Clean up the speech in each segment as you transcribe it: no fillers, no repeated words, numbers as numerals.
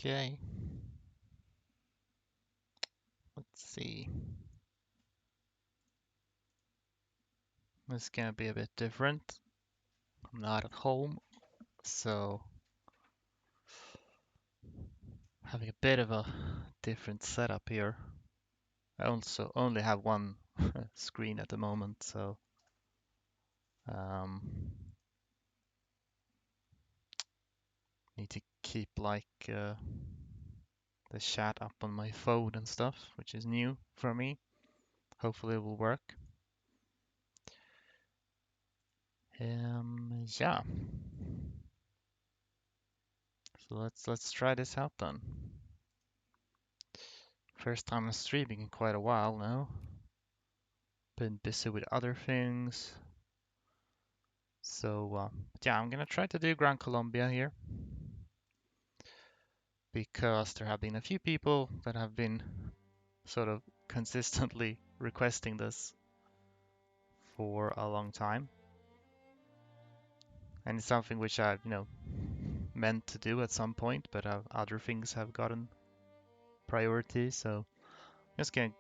Okay, let's see. This is gonna be a bit different. I'm not at home, so having a bit of a different setup here. I also only have one screen at the moment, so um, need to keep the chat up on my phone and stuff, which is new for me. Hopefully it will work. Yeah. So let's try this out then. First time I'm streaming in quite a while now. Been busy with other things. So yeah, I'm gonna try to do Gran Colombia here because there have been a few people that have been sort of consistently requesting this for a long time. And it's something which I've, meant to do at some point, but other things have gotten priority, so I'm just gonna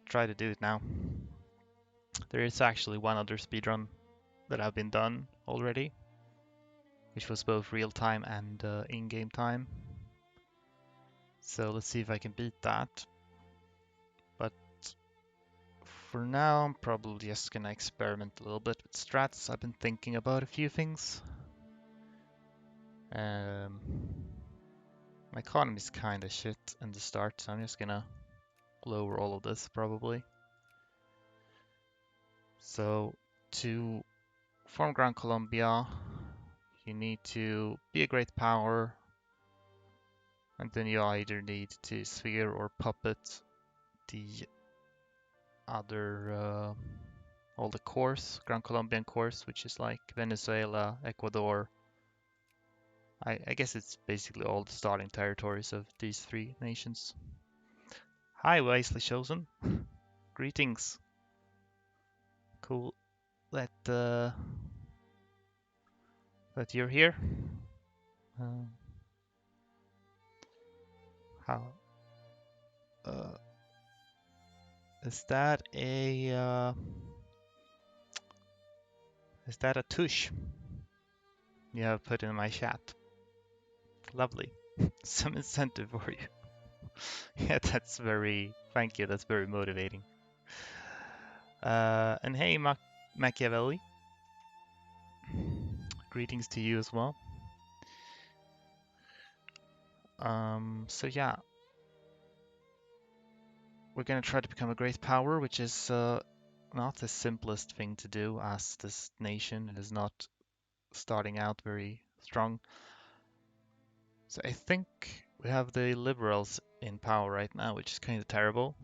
try to do it now. There is actually one other speedrun that have been done already, which was both real time and in-game time. So let's see if I can beat that. But for now, I'm probably just gonna experiment a little bit with strats. I've been thinking about a few things. My economy is kind of shit in the start, so I'm just gonna lower all of this probably. So to form Gran Colombia, you need to be a great power, and then you either need to sphere or puppet the other all the cores, Gran Colombian cores, which is like Venezuela, Ecuador. I guess it's basically all the starting territories of these three nations. Hi, wisely chosen. Greetings. Cool that that you're here. Uh, how uh, is that a tush you have put in my chat? Lovely. Some incentive for you. Yeah, that's very. Thank you. That's very motivating. And hey, Machiavelli. Greetings to you as well. So yeah, we're gonna try to become a great power, which is not the simplest thing to do as this nation. It is not starting out very strong. So I think we have the liberals in power right now, which is kind of terrible.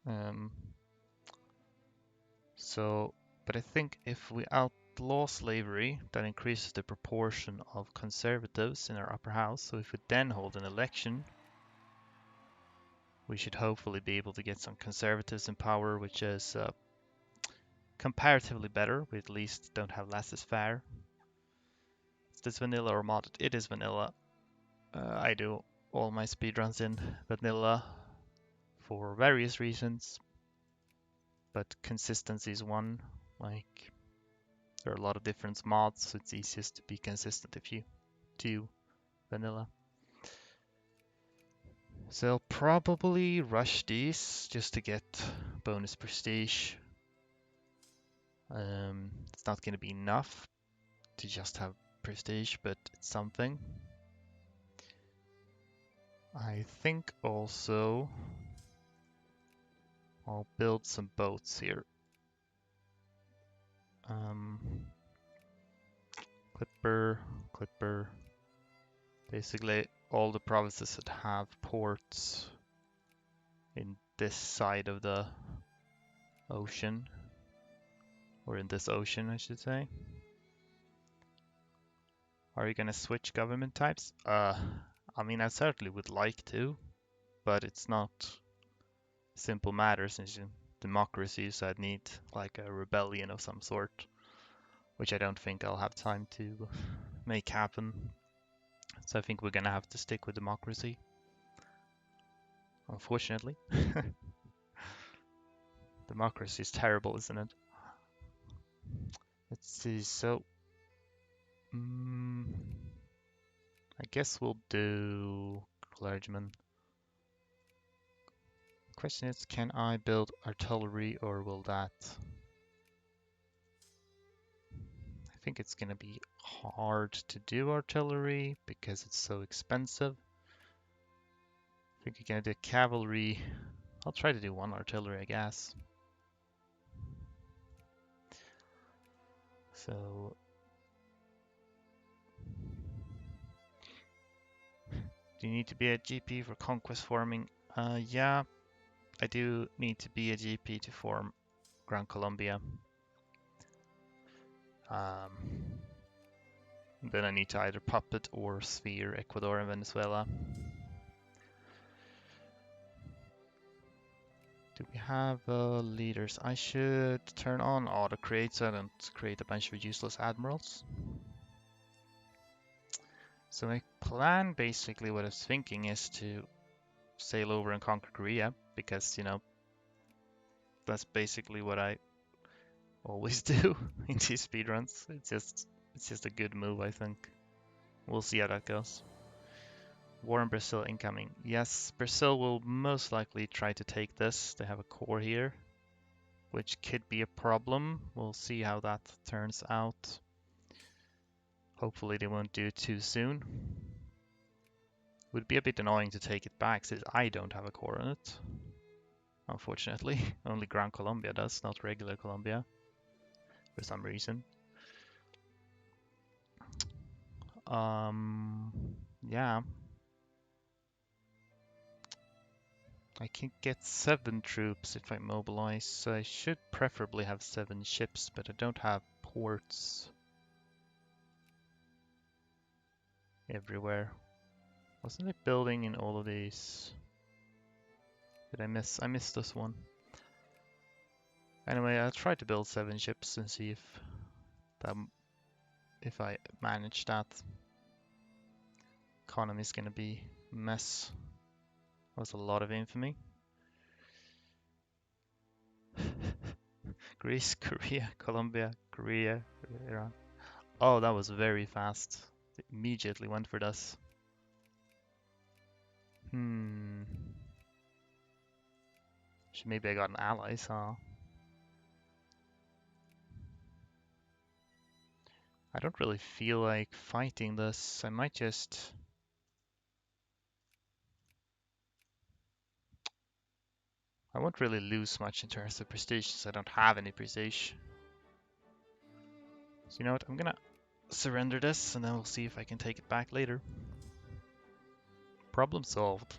Um, but I think if we outlaw slavery, that increases the proportion of conservatives in our upper house. So if we then hold an election, we should hopefully be able to get some conservatives in power, which is comparatively better. We at least don't have laissez-faire. Is this vanilla or modded? It is vanilla. I do all my speedruns in vanilla for various reasons, but consistency is one. Like, there are a lot of different mods, so it's easiest to be consistent if you do vanilla. So I'll probably rush these just to get bonus prestige. It's not going to be enough to just have prestige, but it's something. I think also I'll build some boats here. Clipper. Basically, all the provinces that have ports in this side of the ocean, or in this ocean, I should say. Are you gonna switch government types? I mean, I certainly would like to, but it's not a simple matter since in democracy, so I'd need like a rebellion of some sort, which I don't think I'll have time to make happen. So I think we're gonna have to stick with democracy, unfortunately. Democracy is terrible, isn't it? Let's see, so I guess we'll do clergyman. Question is, can I build artillery or will that? I think it's gonna be hard to do artillery because it's so expensive. I think I'm gonna do cavalry. I'll try to do one artillery, I guess. So, do you need to be a GP for conquest farming? Yeah, I do need to be a GP to form Gran Colombia. Then I need to either puppet or sphere Ecuador and Venezuela. Do we have leaders? I should turn on auto create so I don't create a bunch of useless admirals. So my plan, basically what I was thinking, is to sail over and conquer Korea, because, you know, that's basically what I always do in these speedruns. It's just a good move, I think. We'll see how that goes. War in Brazil incoming. Yes, Brazil will most likely try to take this. They have a core here, which could be a problem. We'll see how that turns out. Hopefully they won't do it too soon. Would be a bit annoying to take it back since I don't have a core on it. Unfortunately, only Gran Colombia does, not regular Colombia, for some reason. Yeah. I can get 7 troops if I mobilize, so I should preferably have 7 ships, but I don't have ports everywhere. Wasn't it building in all of these? Did I miss? I missed this one. Anyway, I'll try to build 7 ships and see if I manage that. Economy's gonna be a mess. That was a lot of infamy. Greece, Korea, Colombia, Korea, Iran. Oh, that was very fast. It immediately went for this. Maybe I got an ally, so I don't really feel like fighting this. I might just... I won't really lose much in terms of prestige since I don't have any prestige. So you know what, I'm gonna surrender this and then we'll see if I can take it back later. Problem solved.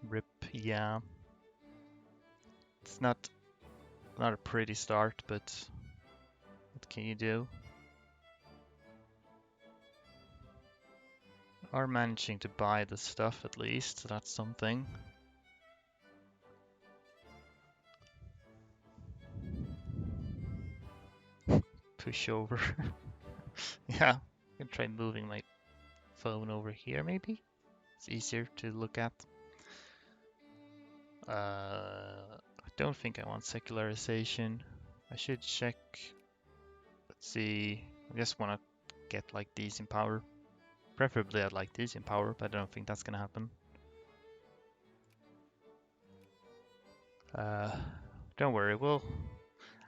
RIP, yeah. It's not a pretty start, but what can you do? Are managing to buy the stuff at least, so that's something. Push over. Yeah, I can try moving my phone over here maybe. It's easier to look at. I don't think I want secularization. I should check. Let's see. I just want to get like these in power. Preferably I'd like these in power, but I don't think that's gonna happen. Don't worry, well,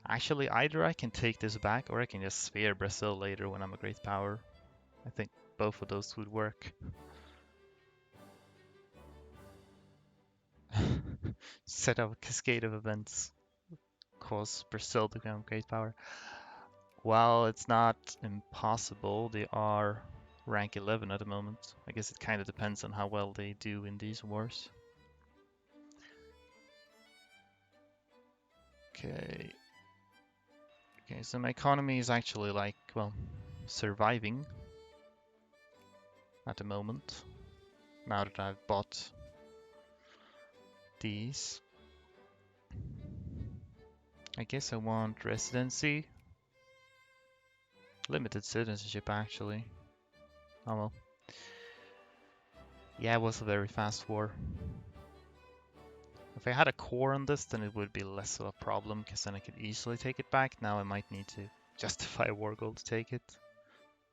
actually either I can take this back or I can just sphere Brazil later when I'm a great power. I think both of those would work. Set up a cascade of events, cause Brazil to become great power. Well, it's not impossible. They are rank 11 at the moment. I guess it kind of depends on how well they do in these wars. Okay. Okay, so my economy is actually like, well, surviving at the moment. Now that I've bought these. I guess I want residency. Limited citizenship, actually. Oh well. Yeah, it was a very fast war. If I had a core on this, then it would be less of a problem, because then I could easily take it back. Now I might need to justify a war goal to take it.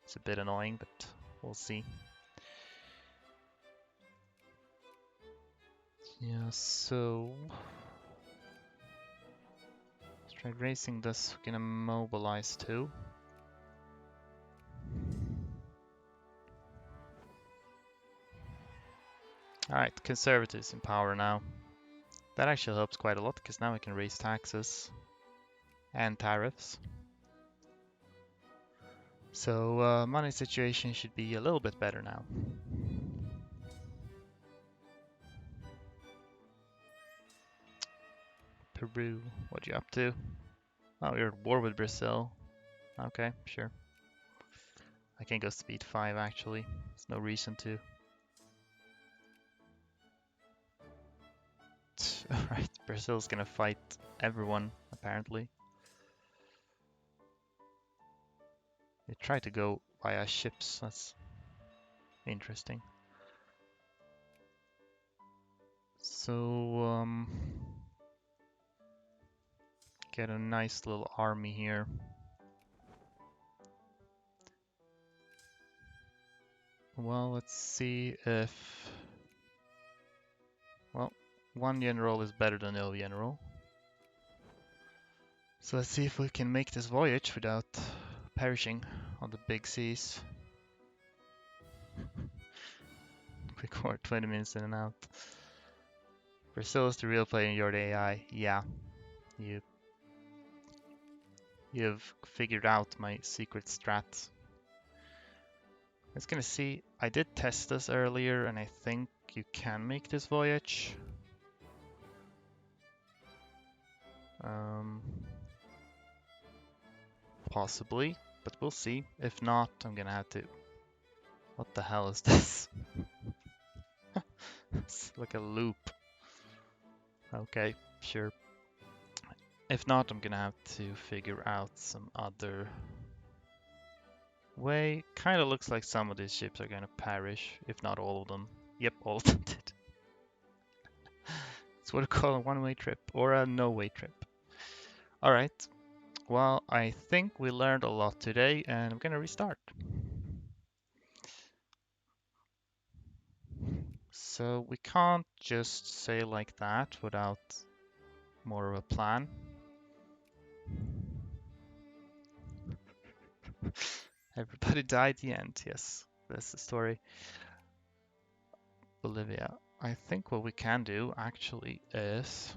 It's a bit annoying, but we'll see. Yeah, so... let's try racing this. We're gonna mobilize too. Alright, conservatives in power now. That actually helps quite a lot, because now I can raise taxes and tariffs. So money situation should be a little bit better now. Peru, what you up to? Oh, you're at war with Brazil. Okay, sure. I can go speed 5 actually. There's no reason to. Alright, Brazil's gonna fight everyone, apparently. They try to go via ships, that's interesting. So, get a nice little army here. Well, let's see if... well, one general is better than no general. So let's see if we can make this voyage without perishing on the big seas. Quick war, 20 minutes in and out. Brazil is the real player and you're the AI. Yeah, you've figured out my secret strat. Let's gonna see. I did test this earlier and I think you can make this voyage. Possibly, but we'll see. If not, I'm gonna have to... what the hell is this? It's like a loop. Okay, sure. If not, I'm gonna have to figure out some other way. Kind of looks like some of these ships are gonna perish, if not all of them. Yep, all of them did. It's what I call a one-way trip, or a no-way trip. Alright, well, I think we learned a lot today, and I'm gonna restart. So we can't just say like that without more of a plan. Everybody died at the end, yes, that's the story. Bolivia. I think what we can do actually is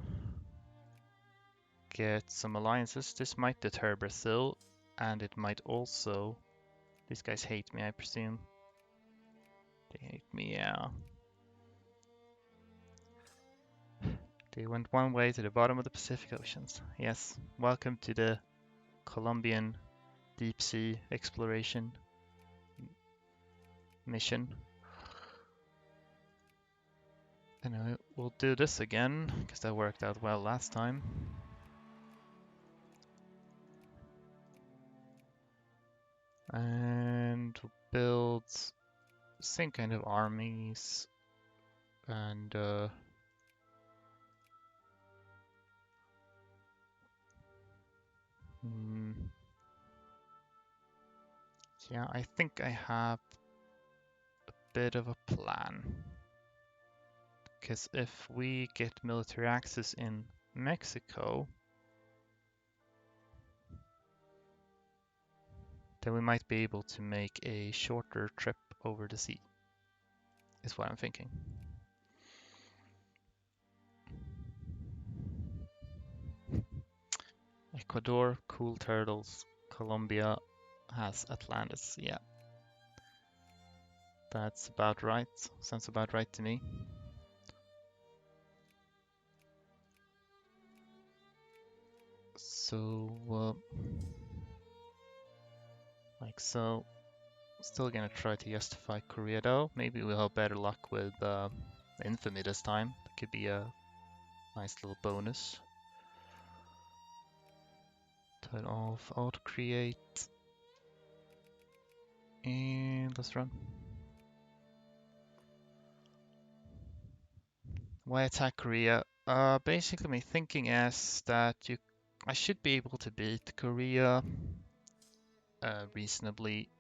get some alliances. This might deter Brazil, and it might also... these guys hate me, I presume. They hate me, yeah. They went one way to the bottom of the Pacific Oceans. Yes, welcome to the Colombian deep sea exploration mission. Anyway, we'll do this again, because that worked out well last time. And we'll build same kind of armies, and yeah, I think I have a bit of a plan. Because if we get military access in Mexico, then we might be able to make a shorter trip over the sea, is what I'm thinking. Ecuador, cool turtles. Colombia has Atlantis, yeah. That's about right. Sounds about right to me. So, like so. Still gonna try to justify Korea though. Maybe we'll have better luck with Infamy this time. That could be a nice little bonus. Turn off auto create. And let's run. Why attack Korea? Basically my thinking is that I should be able to beat Korea reasonably,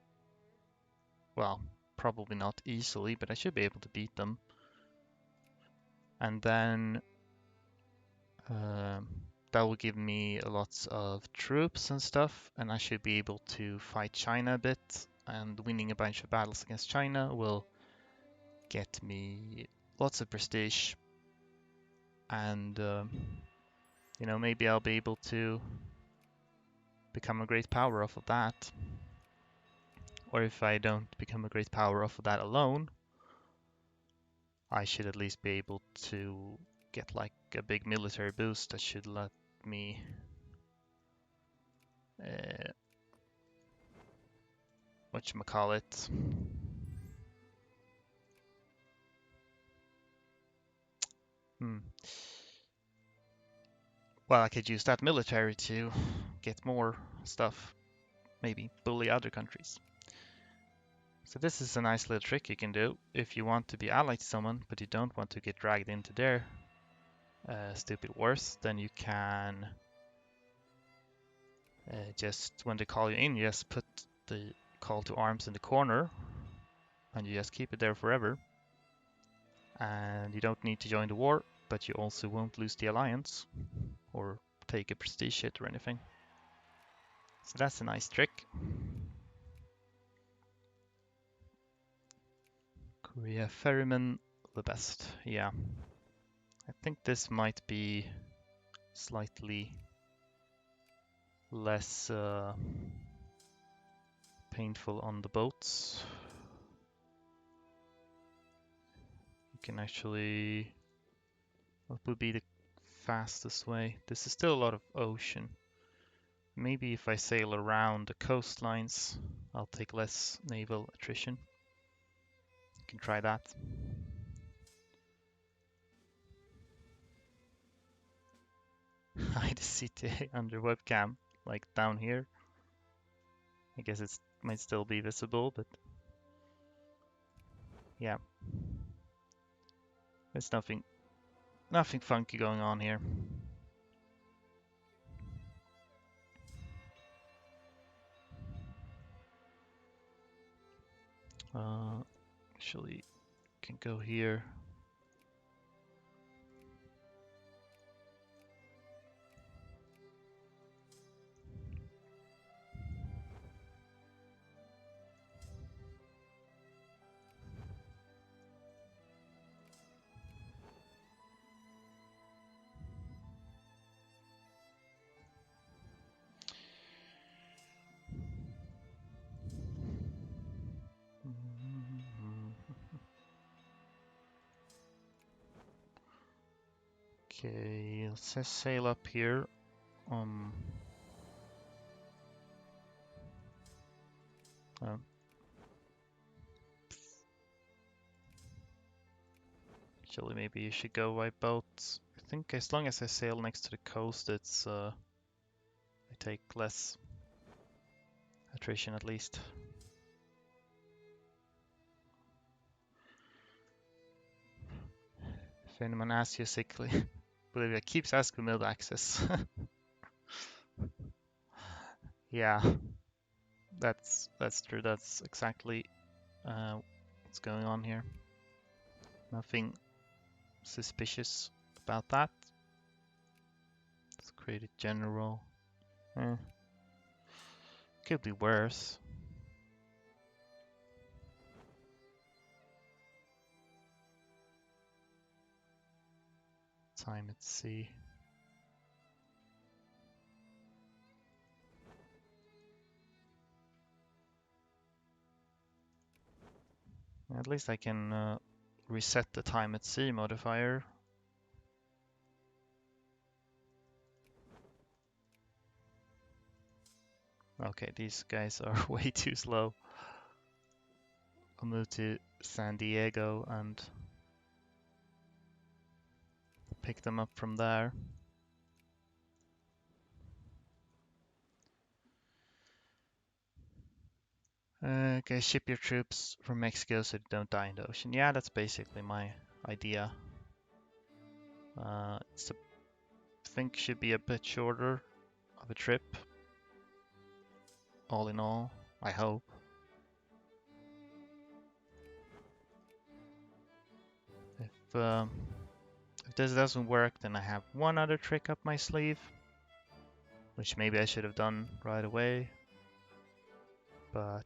well, probably not easily, but I should be able to beat them. And then that will give me lots of troops and stuff, and I should be able to fight China a bit, and winning a bunch of battles against China will get me lots of prestige, and you know, maybe I'll be able to become a great power off of that. Or if I don't become a great power off of that alone, I should at least be able to get like a big military boost that should let me whatchamacallit, well, I could use that military to get more stuff, maybe bully other countries. So this is a nice little trick you can do if you want to be allied to someone, but you don't want to get dragged into their stupid wars. Then you can just, when they call you in, you just put the call to arms in the corner, and you just keep it there forever. And you don't need to join the war, but you also won't lose the alliance or take a prestige hit or anything. So that's a nice trick. Korea Ferryman, the best. Yeah. I think this might be slightly less painful on the boats. You can actually... What would be the fastest way? This is still a lot of ocean. Maybe if I sail around the coastlines, I'll take less naval attrition. You can try that. Hide the city under webcam, like down here. I guess it might still be visible, but yeah. There's nothing funky going on here. Actually, can go here. Okay, let's just sail up here. Actually, maybe you should go by boat. I think as long as I sail next to the coast, it's I take less attrition at least. If anyone asks you sickly, Bolivia keeps asking mill access. Yeah, that's true. That's exactly what's going on here. Nothing suspicious about that. Let's create a general. Could be worse. Time at sea. At least I can reset the time at sea modifier. Okay, these guys are way too slow. I'll move to San Diego and pick them up from there. Okay, ship your troops from Mexico so they don't die in the ocean. Yeah, that's basically my idea. It's a, I think should be a bit shorter of a trip. All in all, I hope. If this doesn't work, then I have one other trick up my sleeve, which maybe I should have done right away, but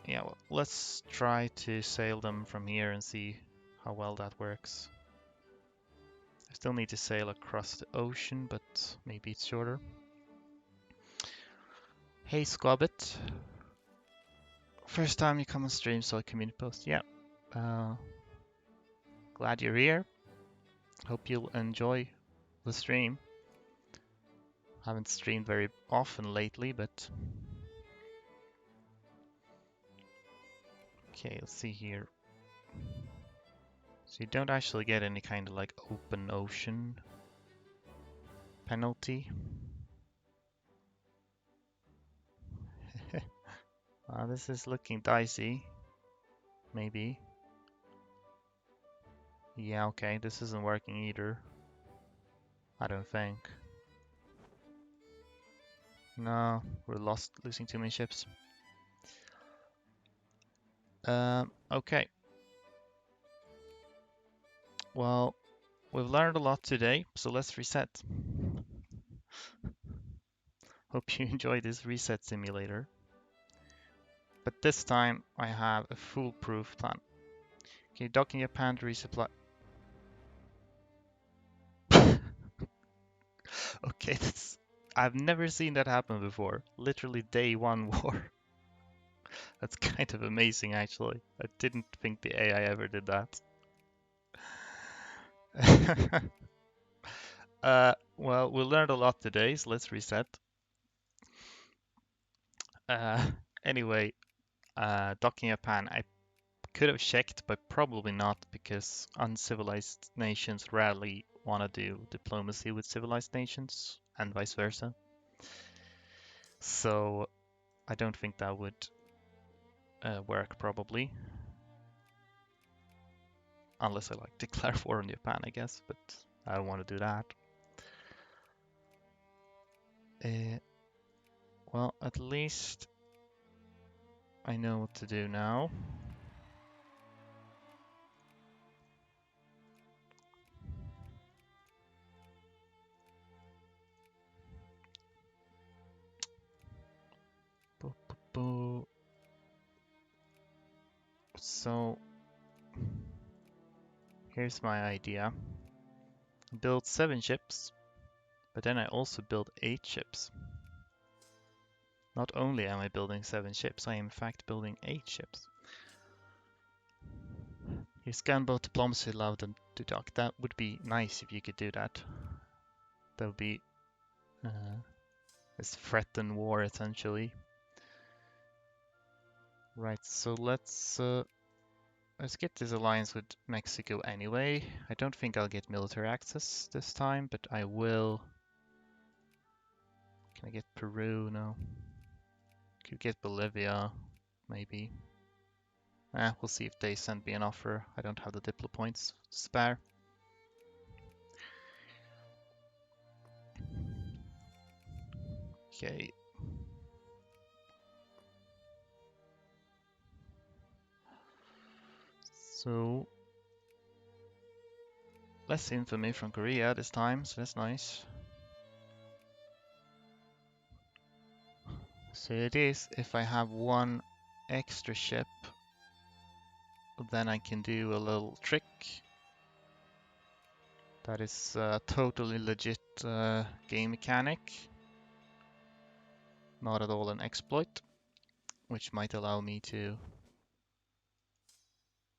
yeah, well, let's try to sail them from here and see how well that works. I still need to sail across the ocean, but maybe it's shorter. Hey Squabbit, first time you come on stream, so a community post. Yeah, glad you're here. Hope you'll enjoy the stream. Haven't streamed very often lately, but okay, let's see here. So you don't actually get any kind of like open ocean penalty. This is looking dicey. Maybe. Yeah, okay, this isn't working either. I don't think. No, we're losing too many ships. Okay. Well, we've learned a lot today, so let's reset. Hope you enjoy this reset simulator. But this time I have a foolproof plan. Okay, docking Japan to resupply. Okay, I've never seen that happen before. Literally day one war. That's kind of amazing, actually. I didn't think the AI ever did that. Well, we learned a lot today, so let's reset. Uh, anyway, docking Japan, I could have checked, but probably not, because uncivilized nations rarely want to do diplomacy with civilized nations, and vice versa. So I don't think that would work, probably. Unless I like declare war on Japan, I guess, but I don't want to do that. Well, at least I know what to do now. So here's my idea. Build 7 ships, but then I also build 8 ships. Not only am I building 7 ships, I am in fact building 8 ships. Here's gunboat diplomacy, allow them to dock. That would be nice if you could do that. That would be this threaten war essentially. Right, so let's get this alliance with Mexico anyway. I don't think I'll get military access this time, but I will. Can I get Peru? No. Could get Bolivia, maybe. We'll see if they send me an offer. I don't have the Diplo points to spare. Okay. So, less infamy from Korea this time, so that's nice. So it is, if I have one extra ship, then I can do a little trick. That is a totally legit game mechanic. Not at all an exploit, which might allow me to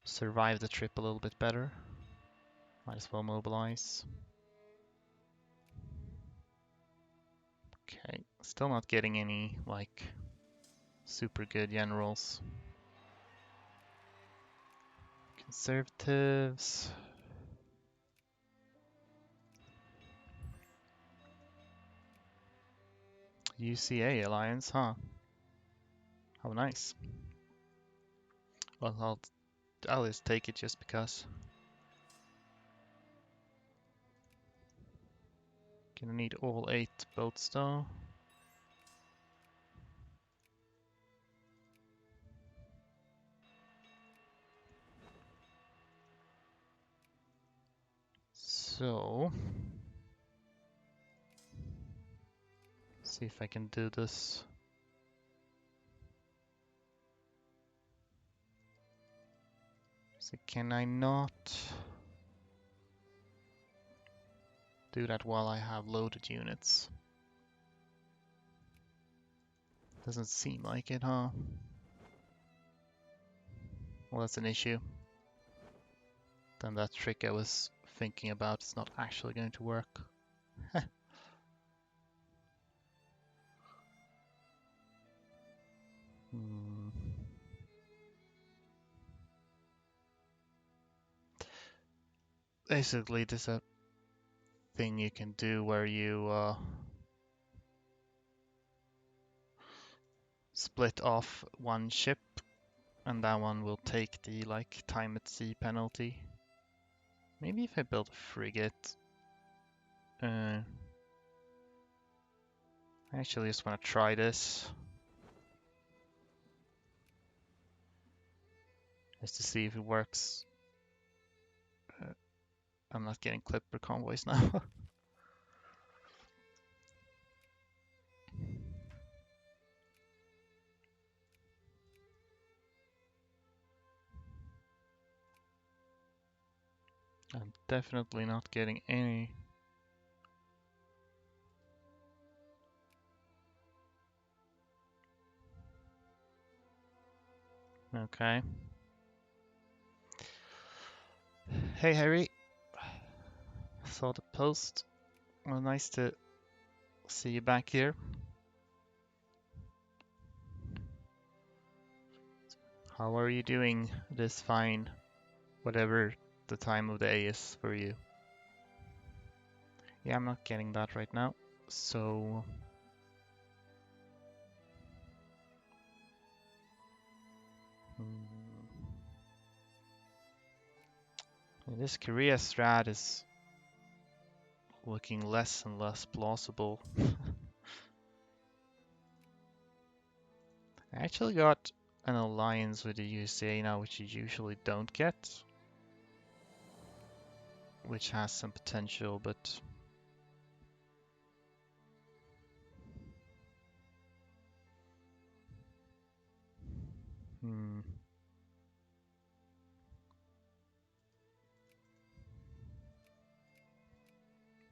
survive the trip a little bit better. Might as well mobilize. Okay, still not getting any, like, super good generals. Conservatives. UCA alliance, huh? How nice. Well, I'll just take it just because. Gonna need all 8 boats though. So, see if I can do this. So can I not do that while I have loaded units? Doesn't seem like it, huh? Well, that's an issue. Then that trick I was thinking about is not actually going to work. Hmm. Basically, there's a thing you can do where you split off one ship, and that one will take the like time at sea penalty. Maybe if I build a frigate. I actually just want to try this. Just to see if it works. I'm not getting clipper convoys now. I'm definitely not getting any. Okay. Hey Harry, saw the post. Well, nice to see you back here. How are you doing this fine, whatever the time of day is for you? Yeah, I'm not getting that right now, so this Korea strat is looking less and less plausible. I actually got an alliance with the USA now, which you usually don't get, which has some potential, but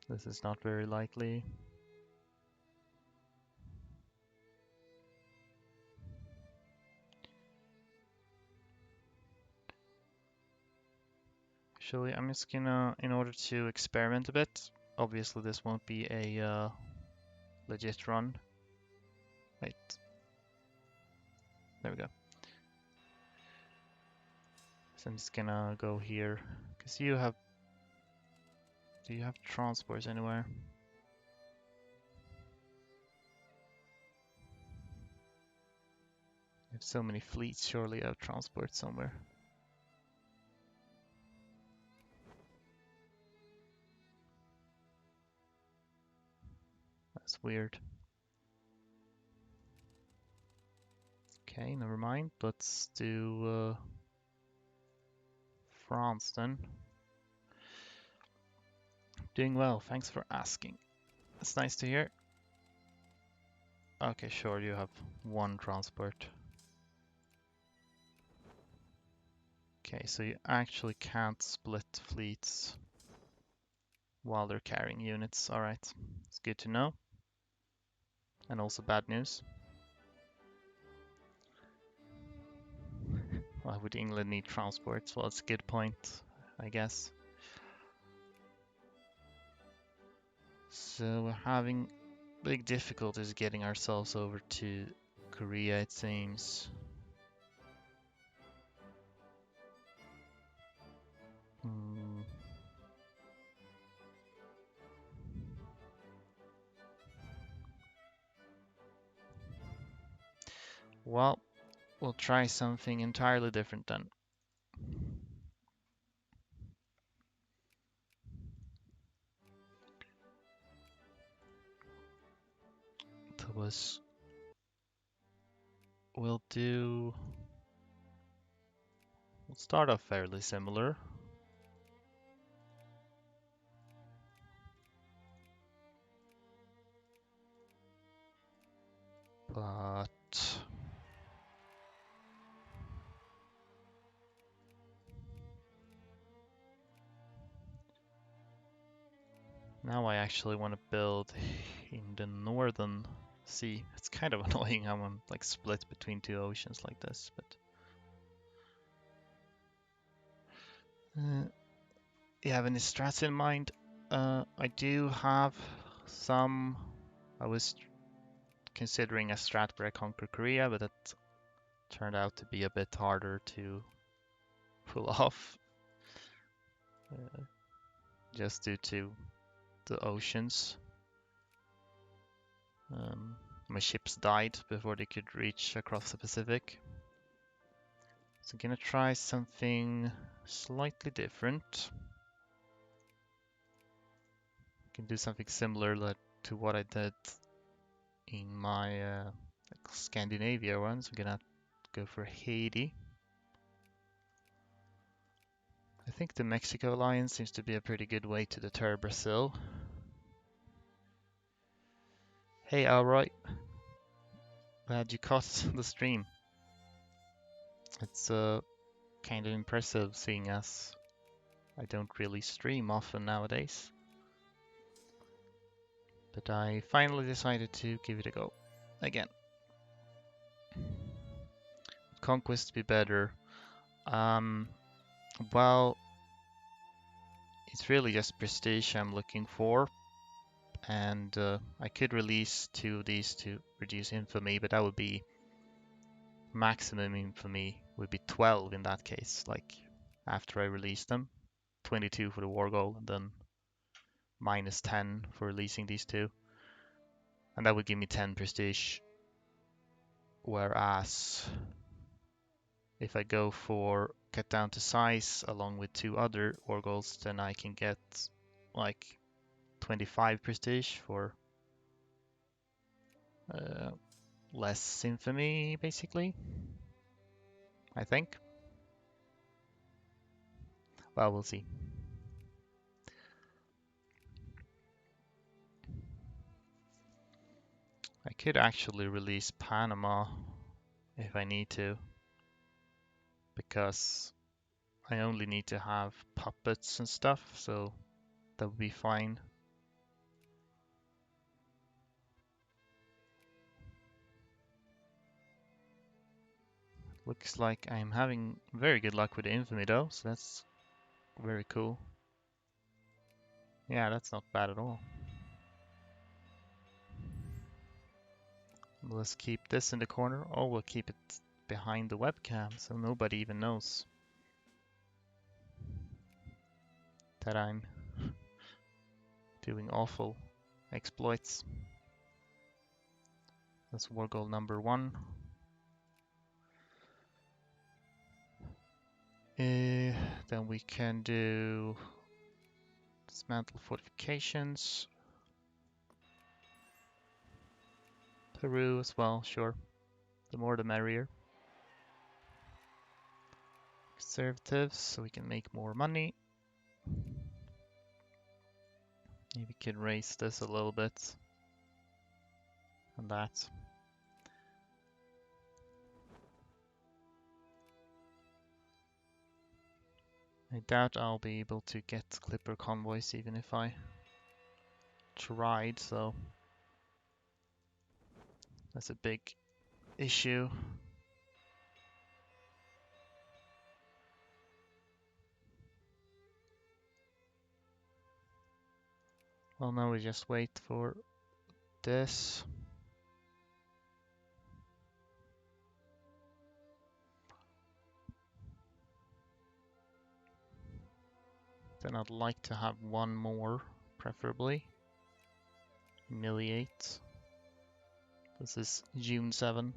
this is not very likely. Actually, I'm just gonna, in order to experiment a bit, obviously this won't be a legit run. Wait, there we go. So I'm just gonna go here, because do you have transports anywhere? You have so many fleets, surely you have transport somewhere. That's weird. Okay, never mind. Let's do France then. Doing well, thanks for asking. That's nice to hear. Okay, sure, you have one transport. Okay, so you actually can't split fleets while they're carrying units. Alright, it's good to know. And also bad news. Why would England need transports? Well, it's a good point, I guess. So we're having big difficulties getting ourselves over to Korea, it seems. Well, we'll try something entirely different then. That was... We'll start off fairly similar. But... Now I actually want to build in the northern sea. It's kind of annoying how I'm like split between two oceans like this, but... you have any strats in mind? I do have some. I was considering a strat where I conquer Korea, but it turned out to be a bit harder to pull off, just due to the oceans. My ships died before they could reach across the Pacific. So I'm gonna try something slightly different. Can do something similar to what I did in my like Scandinavia ones. I'm gonna go for Haiti. I think the Mexico alliance seems to be a pretty good way to deter Brazil. Hey, alright. Glad you caught the stream. It's kind of impressive seeing as I don't really stream often nowadays. But I finally decided to give it a go again. Conquest be better. Well, it's really just prestige I'm looking for. And I could release 2 of these to reduce infamy, but that would be maximum infamy would be 12 in that case, like after I release them. 22 for the war goal and then minus 10 for releasing these 2. And that would give me 10 prestige. Whereas if I go for cut down to size along with 2 other war goals, then I can get like 25 prestige for less infamy, basically. I think. Well, we'll see. I could actually release Panama if I need to, because I only need to have puppets and stuff, so that would be fine. Looks like I'm having very good luck with the infamy though, so that's very cool. Yeah, that's not bad at all. Let's keep this in the corner. Oh, we'll keep it behind the webcam so nobody even knows that I'm doing awful exploits. That's war goal number 1. Then we can do dismantle fortifications. Peru as well, sure. The more the merrier. Conservatives, so we can make more money. Maybe we can raise this a little bit. And that. I doubt I'll be able to get Clipper convoys even if I tried, so that's a big issue. Well, now we just wait for this. Then I'd like to have one more, preferably. Humiliate. This is June 7.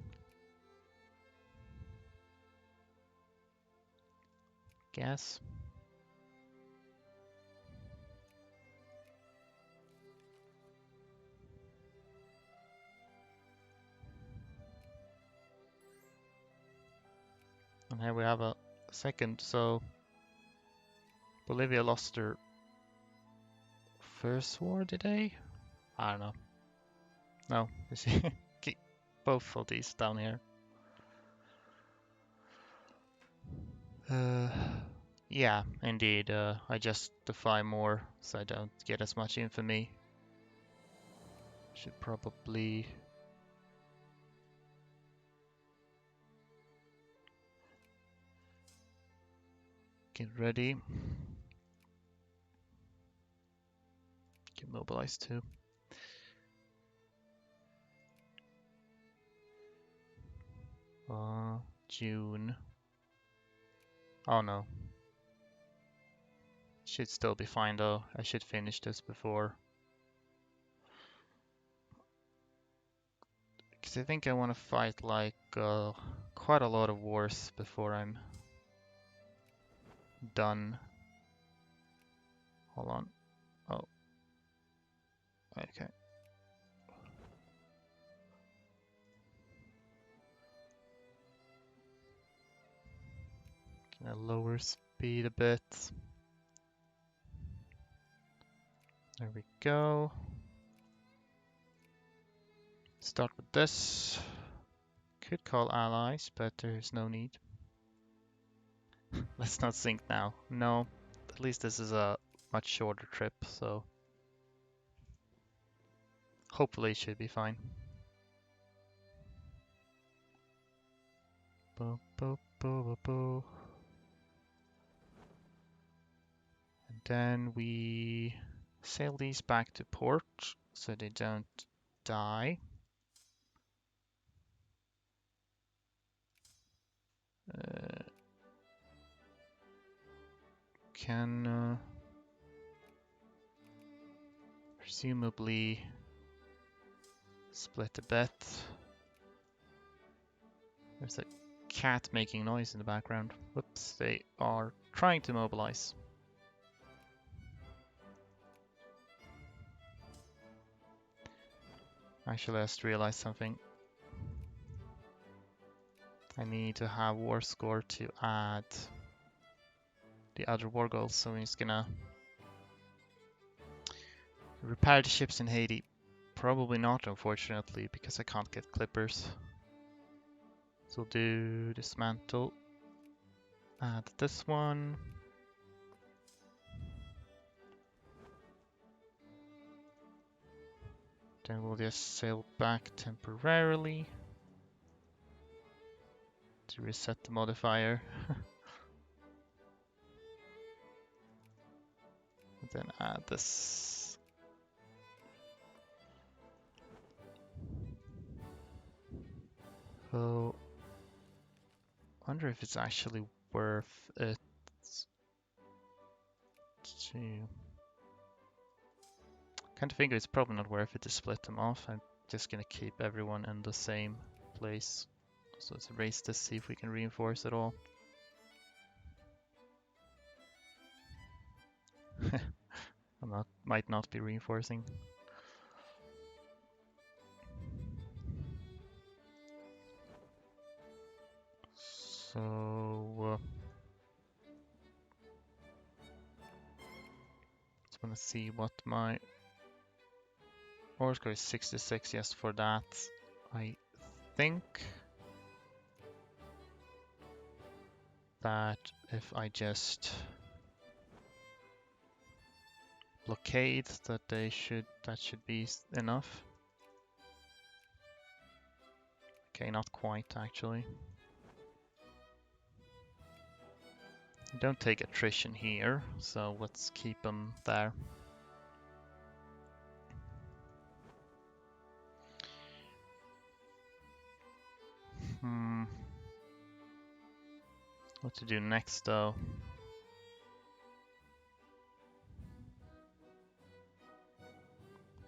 guess. And here we have a second, so Bolivia lost their first war, did they? I don't know. No, you see, keep both of these down here. Yeah, indeed, I just defy more, so I don't get as much infamy. Should probably... get ready. Get mobilized too. June. Oh no. Should still be fine though. I should finish this before. Because I think I want to fight like quite a lot of wars before I'm done. Hold on. Oh. Okay. Can I lower speed a bit? There we go. Start with this. Could call allies, but there's no need. Let's not sink now. No, at least this is a much shorter trip, so hopefully it should be fine. Bo, bo, bo, bo, bo. And then we sail these back to port so they don't die. Can presumably split a bet. There's a cat making noise in the background. Whoops, they are trying to mobilize. Actually, I just realized something. I need to have war score to add the other war goals, so he's gonna repair the ships in Haiti. Probably not, unfortunately, because I can't get clippers. So we'll do dismantle. Add this one. Then we'll just sail back temporarily to reset the modifier. And then add this. So, wonder if it's actually worth it to... Kind of figure it's probably not worth it to split them off. I'm just gonna keep everyone in the same place. So let's erase this, see if we can reinforce it all. Might not be reinforcing. So just want to see what my war score is. 66. Yes, for that I think that if I just blockade, that should be enough. Okay, not quite actually. Don't take attrition here, so let's keep them there. What to do next though?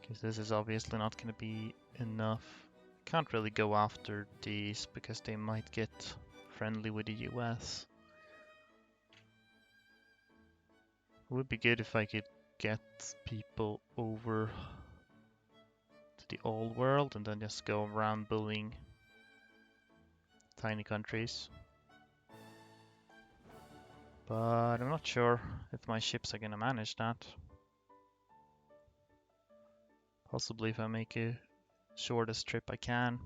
Because this is obviously not going to be enough. Can't really go after these because they might get friendly with the US. It would be good if I could get people over to the old world and then just go around bullying tiny countries. But I'm not sure if my ships are gonna manage that. Possibly if I make a shortest trip I can.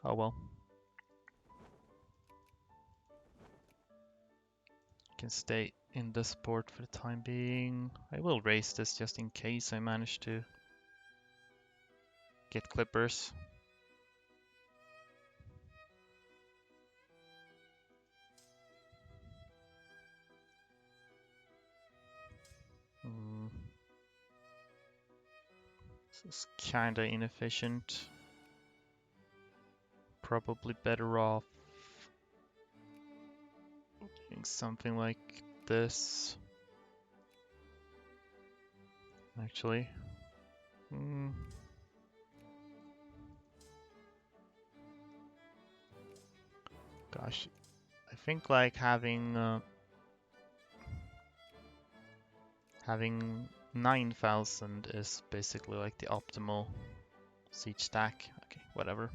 Oh well. Can stay in this port for the time being. I will raise this just in case I manage to get clippers. This is kinda inefficient. Probably better off doing something like this. Actually. Gosh, I think like having 9,000 is basically like the optimal siege stack. Okay, whatever.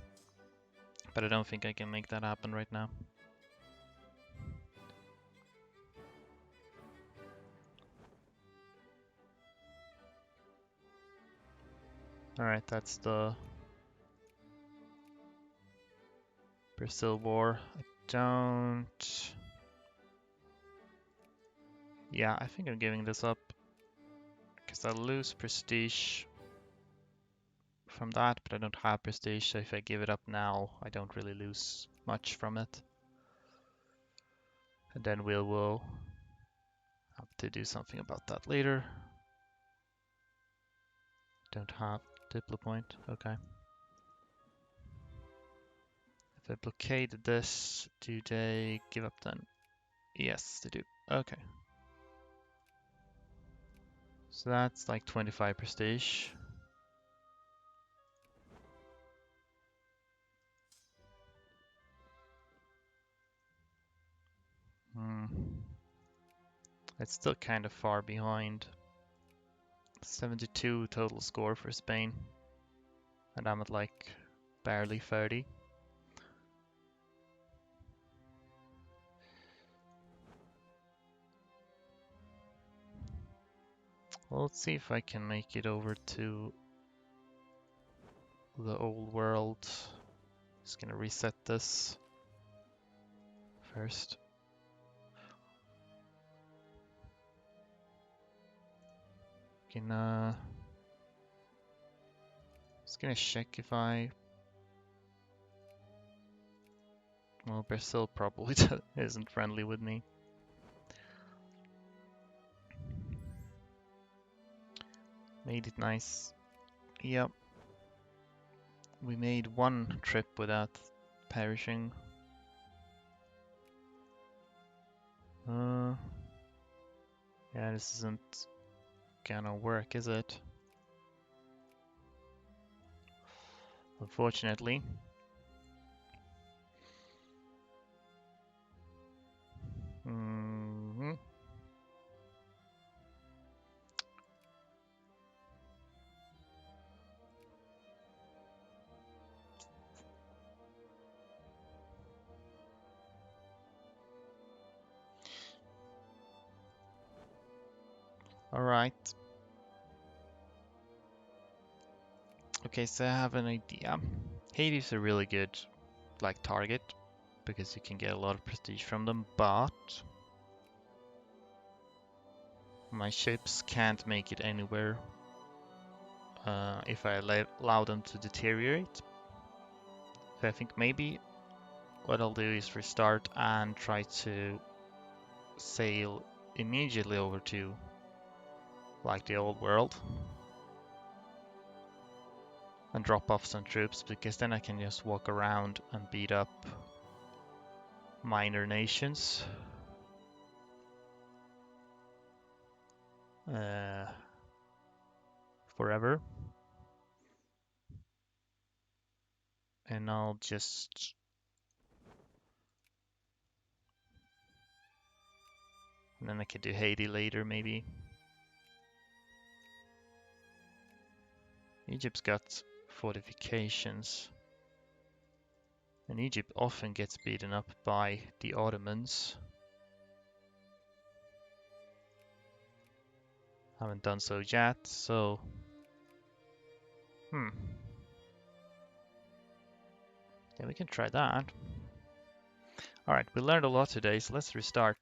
But I don't think I can make that happen right now. Alright, that's the Brazil war. I don't... Yeah, I think I'm giving this up. Because I'll lose prestige from that, but I don't have prestige, so if I give it up now, I don't really lose much from it. And then we will have to do something about that later. Don't have diplo point, okay. If I blockade this, do they give up then? Yes, they do. Okay. So that's like 25 prestige. It's still kind of far behind. 72 total score for Spain. And I'm at like barely 30. Well, let's see if I can make it over to the old world. Just gonna reset this first. Just gonna check if I... Well, Brazil probably isn't friendly with me. Made it nice. Yep. We made one trip without perishing. Yeah, this isn't gonna work, is it? Unfortunately. Alright. Okay, so I have an idea. Haiti is a really good like target because you can get a lot of prestige from them, but my ships can't make it anywhere if I allow them to deteriorate. So I think maybe what I'll do is restart and try to sail immediately over to like the old world and drop off some troops, because then I can just walk around and beat up minor nations. Forever. And I'll just And then I could do Haiti later, maybe. Egypt's got fortifications. And Egypt often gets beaten up by the Ottomans. Haven't done so yet, so... Yeah, we can try that. Alright, we learned a lot today, so let's restart.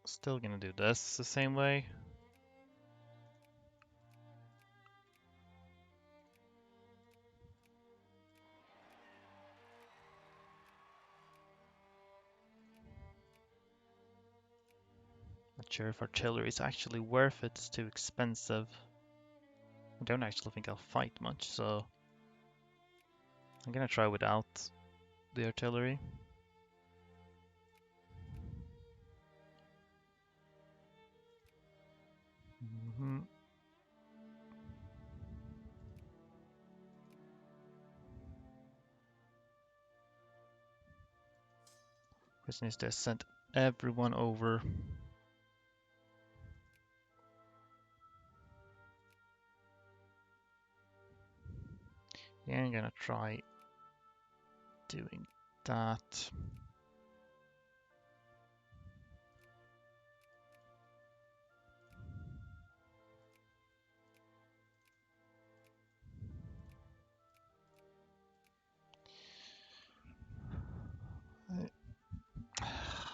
Still gonna do this the same way. Not sure if artillery is actually worth it, it's too expensive. I don't actually think I'll fight much, so I'm gonna try without the artillery. Question is, they sent everyone over. Yeah, I'm gonna try doing that.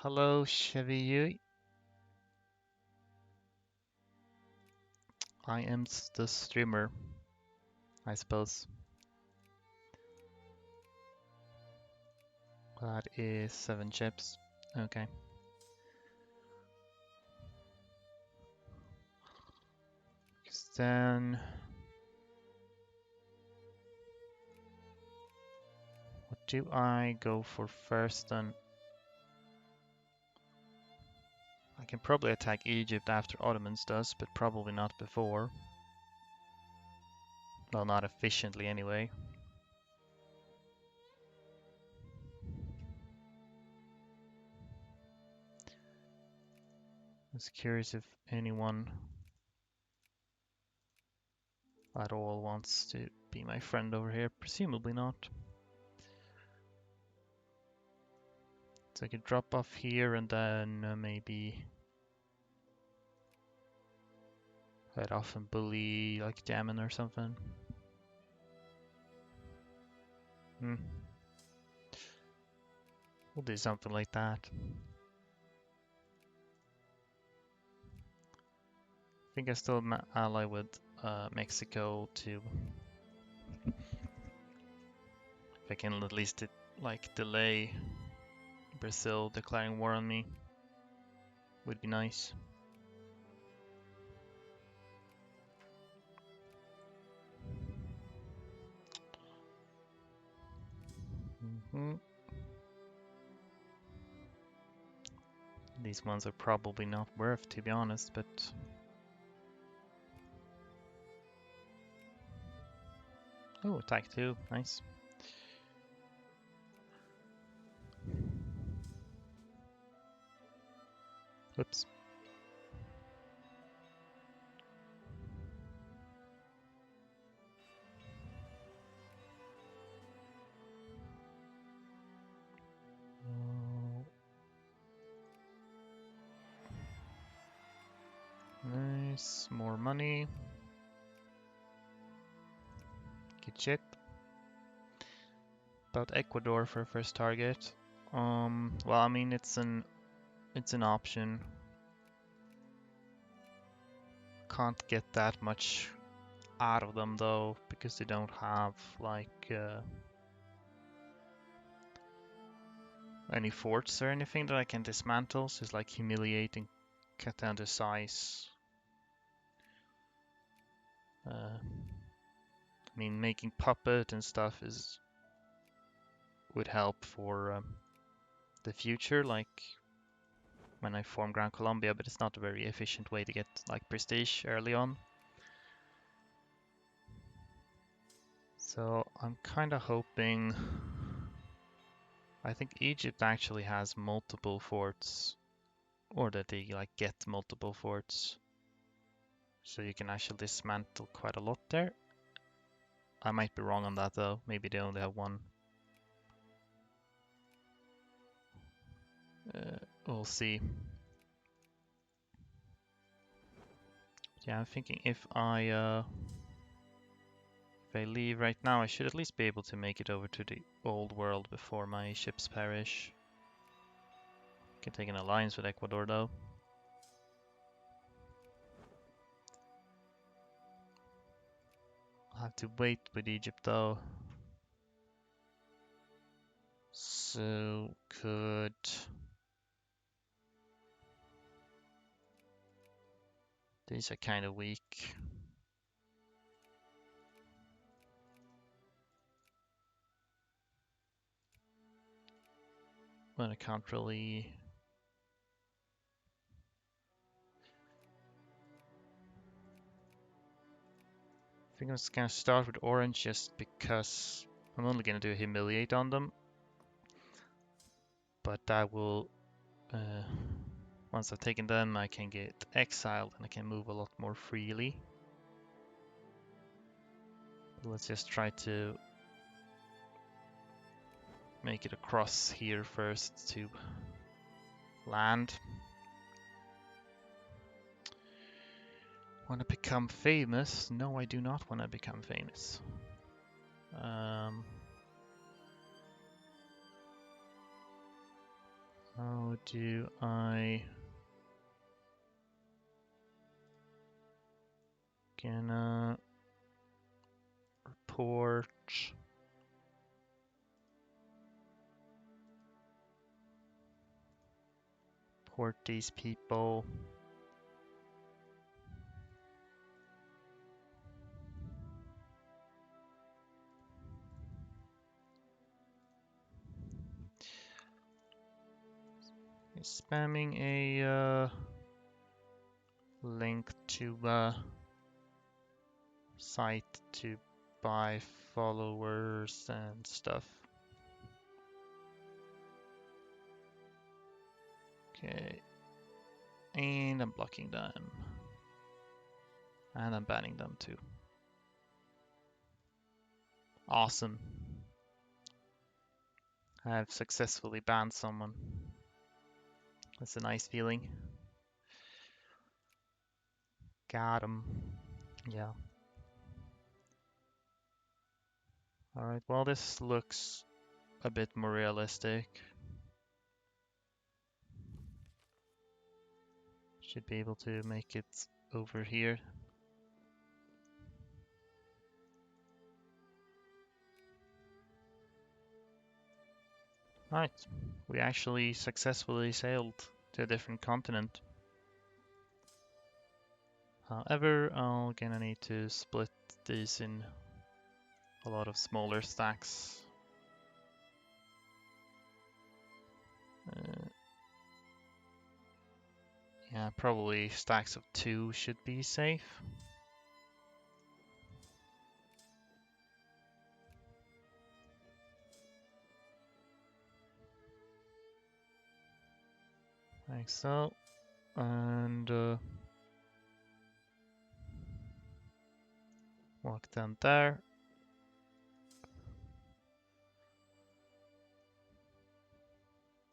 Hello, Chevy Yui. I am the streamer, I suppose. That is 7 chips. Okay. Then what do I go for first then? I can probably attack Egypt after Ottomans does, but probably not before. Well, not efficiently anyway. I was curious if anyone at all wants to be my friend over here. Presumably not. So I could drop off here and then maybe head off and bully like Jamin or something. We'll do something like that. I think I still ally with Mexico too. If I can at least like delay Brazil declaring war on me, would be nice. These ones are probably not worth, to be honest, but oh, attack 2, nice. Whoops. Nice, more money. Good shit. About Ecuador for first target. Well, I mean it's an option. Can't get that much out of them though, because they don't have like any forts or anything that I can dismantle, so it's like humiliating, cut down to size. I mean, making puppet and stuff would help for the future, like when I form Gran Colombia, but it's not a very efficient way to get like prestige early on. So I'm kind of hoping. I think Egypt actually has multiple forts, or that they like get multiple forts, so you can actually dismantle quite a lot there. I might be wrong on that though. Maybe they only have one. We'll see. Yeah, I'm thinking if I leave right now, I should at least be able to make it over to the old world before my ships perish. Can take an alliance with Ecuador though. I'll have to wait with Egypt though. So could these are kind of weak. But I can't really. I think I'm just gonna start with orange just because I'm only gonna do a humiliate on them. But that will, once I've taken them, I can get exiled and I can move a lot more freely. Let's just try to make it across here first to land. Want to become famous? No, I do not want to become famous. How do I... Gonna report... Report these people. Spamming a link to a site to buy followers and stuff. Okay. And I'm blocking them. And I'm banning them too. Awesome. I have successfully banned someone. That's a nice feeling. Got him. Yeah. Alright, well this looks a bit more realistic. Should be able to make it over here. Right, we actually successfully sailed to a different continent. However, I'm gonna need to split these in a lot of smaller stacks. Yeah, probably stacks of 2 should be safe. Like so. And walk down there.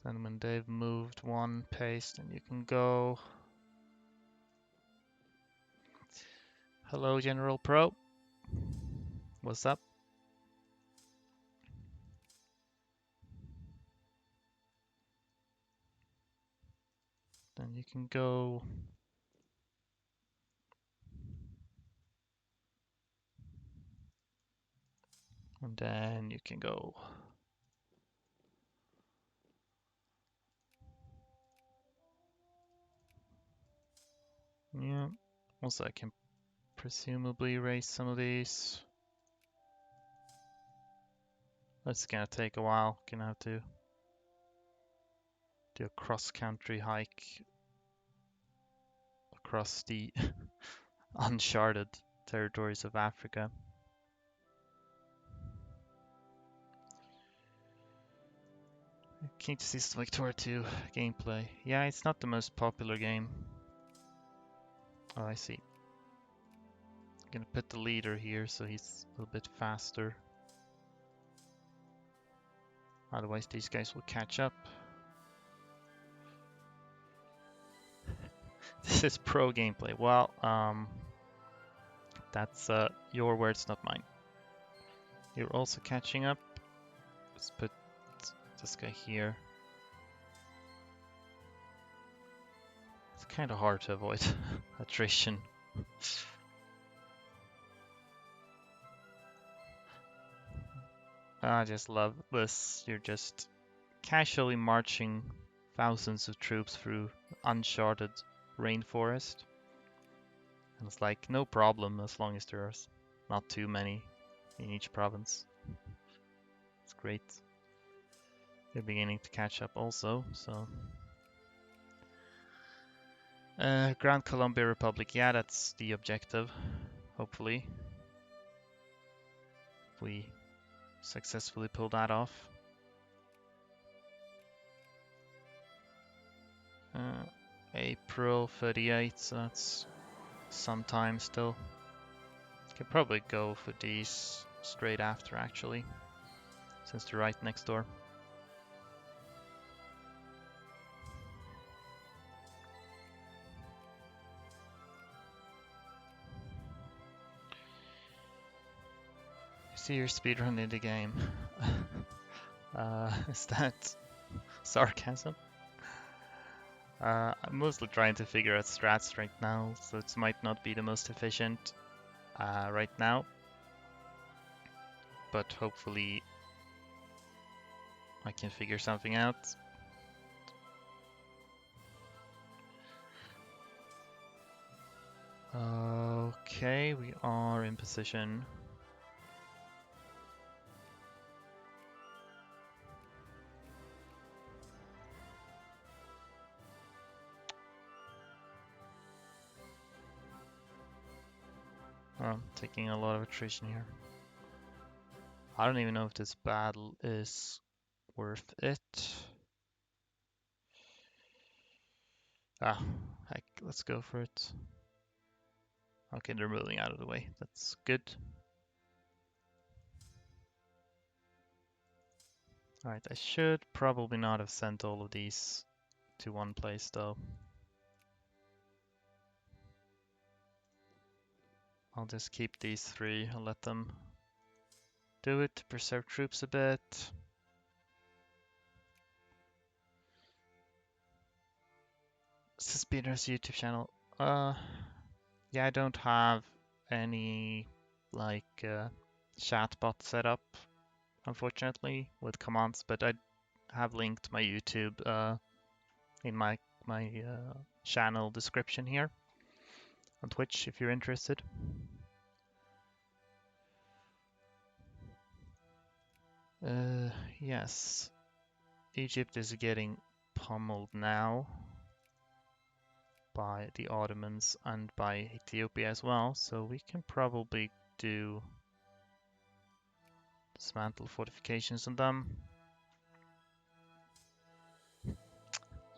Then when they've moved one pace, then you can go. Hello, General Pro. What's up? Then you can go. And then you can go. Yeah. Also, I can presumably raise some of these. That's gonna take a while. Gonna have to do a cross-country hike across the uncharted territories of Africa. Keen to see some Victoria 2 gameplay. Yeah, it's not the most popular game. Oh, I see. I'm gonna put the leader here so he's a little bit faster. Otherwise these guys will catch up. This is pro gameplay. Well, that's your words, not mine. You're also catching up. Let's put this guy here. It's kind of hard to avoid attrition. I just love this. You're just casually marching thousands of troops through uncharted rainforest. And it's like no problem as long as there's not too many in each province. It's great. They're beginning to catch up also, so. Gran Colombia Republic, yeah, that's the objective, hopefully. If we successfully pull that off. April 38, so that's some time still. Could probably go for these straight after actually, since they're right next door. See your speedrun in the game. Is that sarcasm? I'm mostly trying to figure out strats right now, so it might not be the most efficient right now. But hopefully I can figure something out. Okay, we are in position. I'm taking a lot of attrition here. I don't even know if this battle is worth it. Ah, heck, let's go for it. Okay, they're moving out of the way. That's good. Alright, I should probably not have sent all of these to one place though. I'll just keep these three and let them do it to preserve troops a bit. Speedrun's YouTube channel. Yeah, I don't have any like chatbot set up, unfortunately, with commands, but I have linked my YouTube in my channel description here on Twitch if you're interested. Yes, Egypt is getting pummeled now by the Ottomans and by Ethiopia as well, so we can probably do dismantle fortifications on them.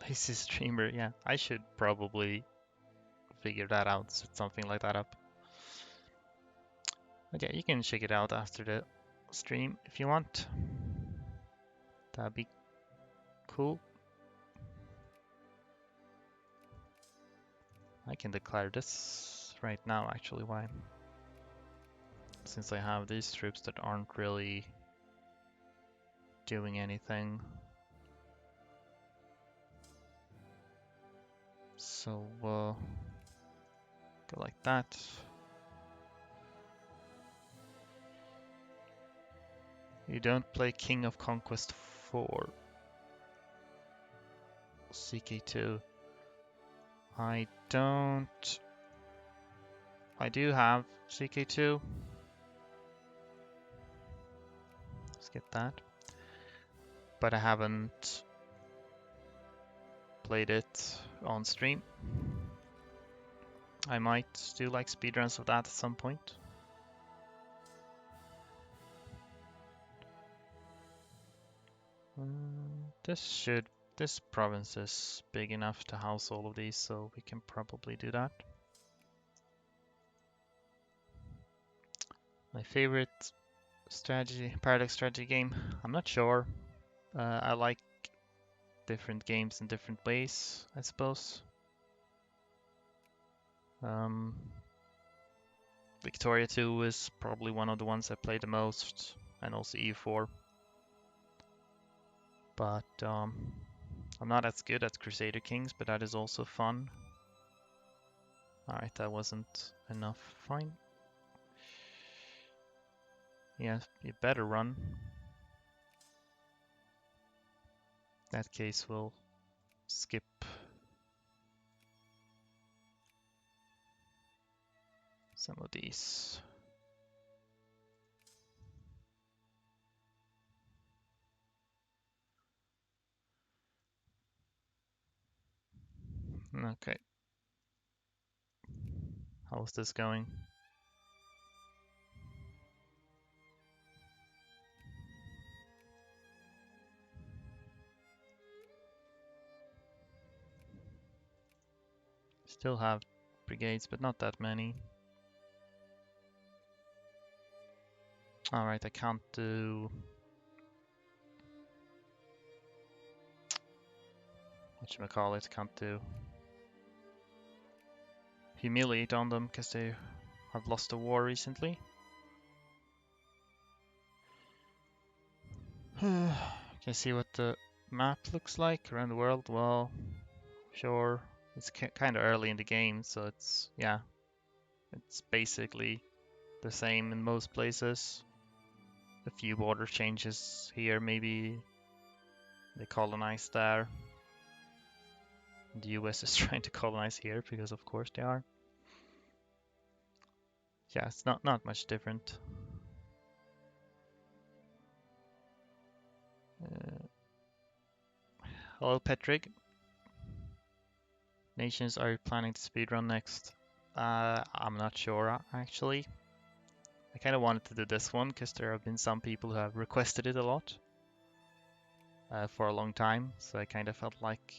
Lazy streamer, yeah, I should probably figure that out, set something like that up. But yeah, you can check it out after the stream if you want. That'd be cool. I can declare this right now, actually. Why? Since I have these troops that aren't really doing anything. So, go like that. You don't play King of Conquest 4. CK2. I don't. I do have CK2. Let's get that. But I haven't played it on stream. I might do like speedruns of that at some point. This province is big enough to house all of these, so we can probably do that. My favorite paradox strategy game? I'm not sure. I like different games in different ways, I suppose. Victoria 2 is probably one of the ones I play the most, and also EU4. But I'm not as good at Crusader Kings, but that is also fun. Alright, that wasn't enough. Fine. Yeah, you better run. In that case, we'll skip some of these. Okay. How's this going? Still have brigades, but not that many. Alright, I can't do... whatchamacallit, can't do... humiliate on them, because they have lost a war recently. Can you see what the map looks like around the world? Well, sure. It's kind of early in the game, so it's, yeah, it's basically the same in most places. A few border changes here, maybe they colonize there. The US is trying to colonize here because of course they are. Yeah, it's not much different. Hello, Petrig. Nations are you planning to speedrun next? I'm not sure actually. I kind of wanted to do this one because there have been some people who have requested it a lot for a long time, so I kind of felt like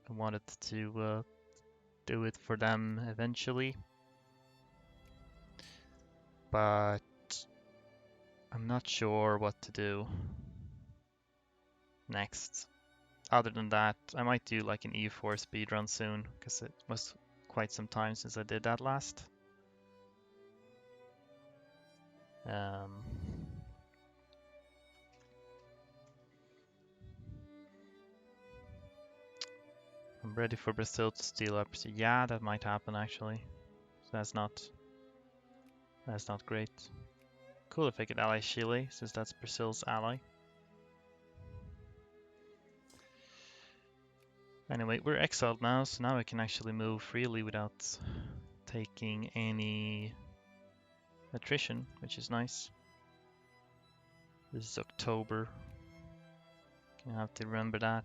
I wanted to do it for them eventually. But I'm not sure what to do next. Other than that, I might do like an EU4 speedrun soon, because it was quite some time since I did that last. I'm ready for Brazil to steal up. So yeah, that might happen actually. So that's not great. Cool if I could ally Chile, since that's Brazil's ally. Anyway, we're exiled now, so now I can actually move freely without taking any attrition, which is nice. This is October. Gonna have to remember that.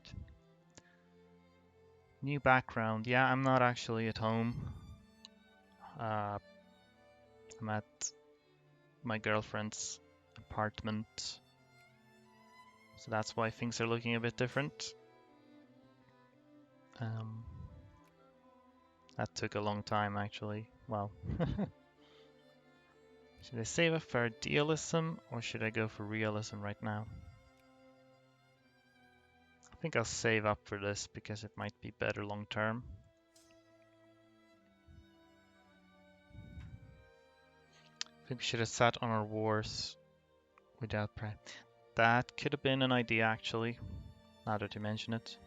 New background. Yeah, I'm not actually at home. I'm at my girlfriend's apartment. So that's why things are looking a bit different. That took a long time actually. Well, should I save up for idealism or should I go for realism right now? I think I'll save up for this because it might be better long term. I think we should have sat on our wars without prep. That could have been an idea actually, now that you mention it.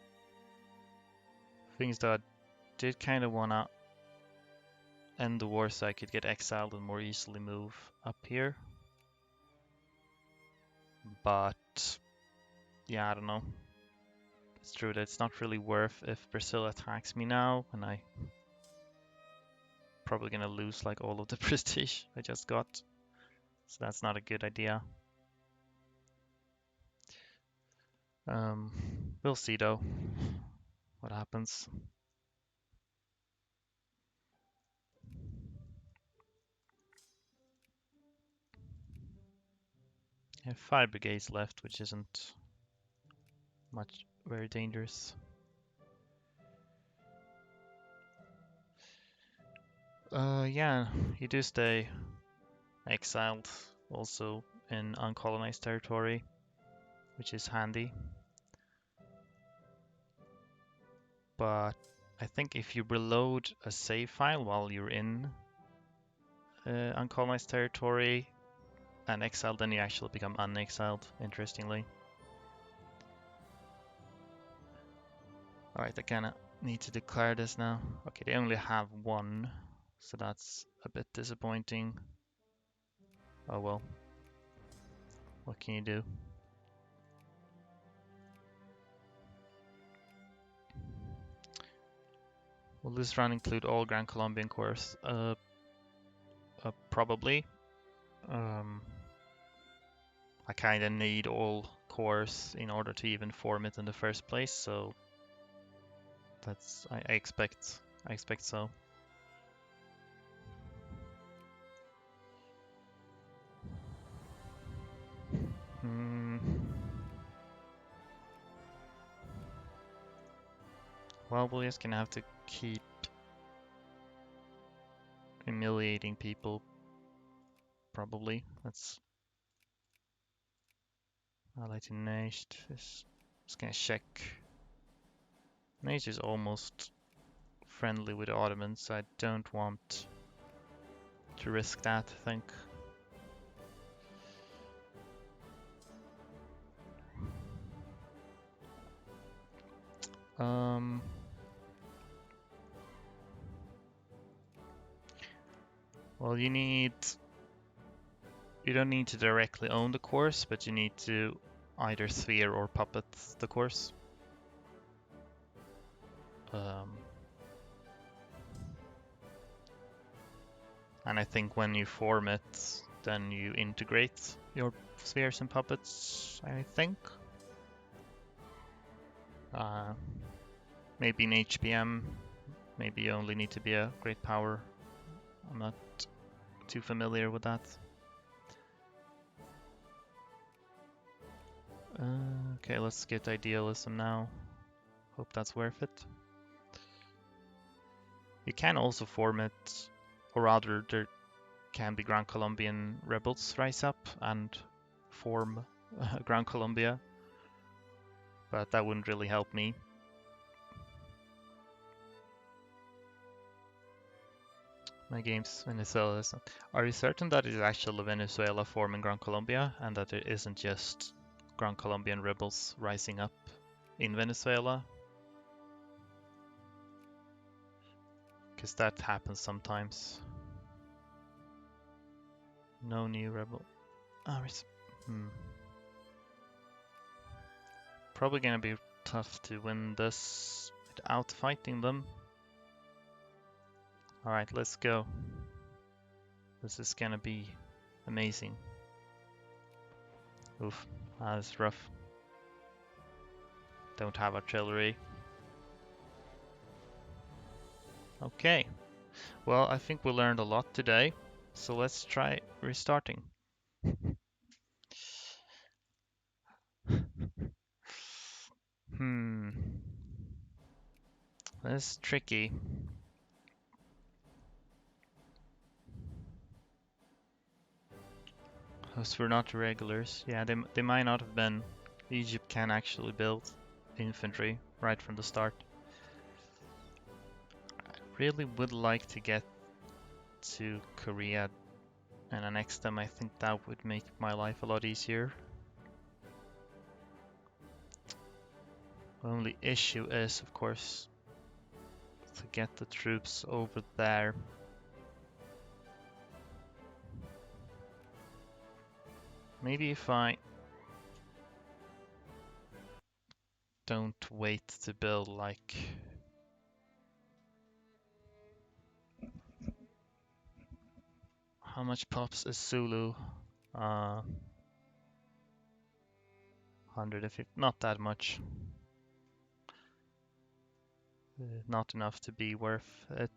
Things that I did kind of want to end the war so I could get exiled and more easily move up here. But yeah, I don't know. It's true that it's not really worth if Brazil attacks me now, and I probably gonna lose like all of the prestige I just got. So that's not a good idea. We'll see though. what happens. I have 5 brigades left, which isn't very dangerous. Yeah, you do stay exiled also in uncolonized territory, which is handy. But I think if you reload a save file while you're in uncolonized territory and exiled, then you actually become unexiled, interestingly. Alright, I kinda need to declare this now. Okay, they only have 1, so that's a bit disappointing. Oh well. What can you do? Will this run include all Gran Colombian cores? Probably. I kinda need all cores in order to even form it in the first place, so I expect so. Well, we're just gonna have to keep humiliating people, probably. Let's highlight Neist. Just gonna check. Neist is almost friendly with the Ottomans, so I don't want to risk that, I think. Well, you don't need to directly own the course, but you need to either sphere or puppet the course. And I think when you form it, then you integrate your spheres and puppets, I think. Maybe in HPM, maybe you only need to be a great power. I'm not too familiar with that. Okay, let's get idealism now. Hope that's worth it. You can also form it, or rather there can be Gran Colombian rebels rise up and form Gran Colombia, but that wouldn't really help me. My game's Venezuela. Are you certain that it is actually Venezuela forming Gran Colombia and that it isn't just Gran Colombian rebels rising up in Venezuela? Because that happens sometimes. No new rebel. Probably gonna be tough to win this without fighting them. Alright, let's go. This is gonna be amazing. Oof, that's rough. Don't have artillery. Okay, well, I think we learned a lot today, so let's try restarting. That's tricky. Those were not regulars. Yeah, they might not have been. Egypt can actually build infantry right from the start. I really would like to get to Korea and annex them. I think that would make my life a lot easier. The only issue is, of course, to get the troops over there. Maybe if I don't wait to build like how much pops is Zulu? 150, not that much. Not enough to be worth it.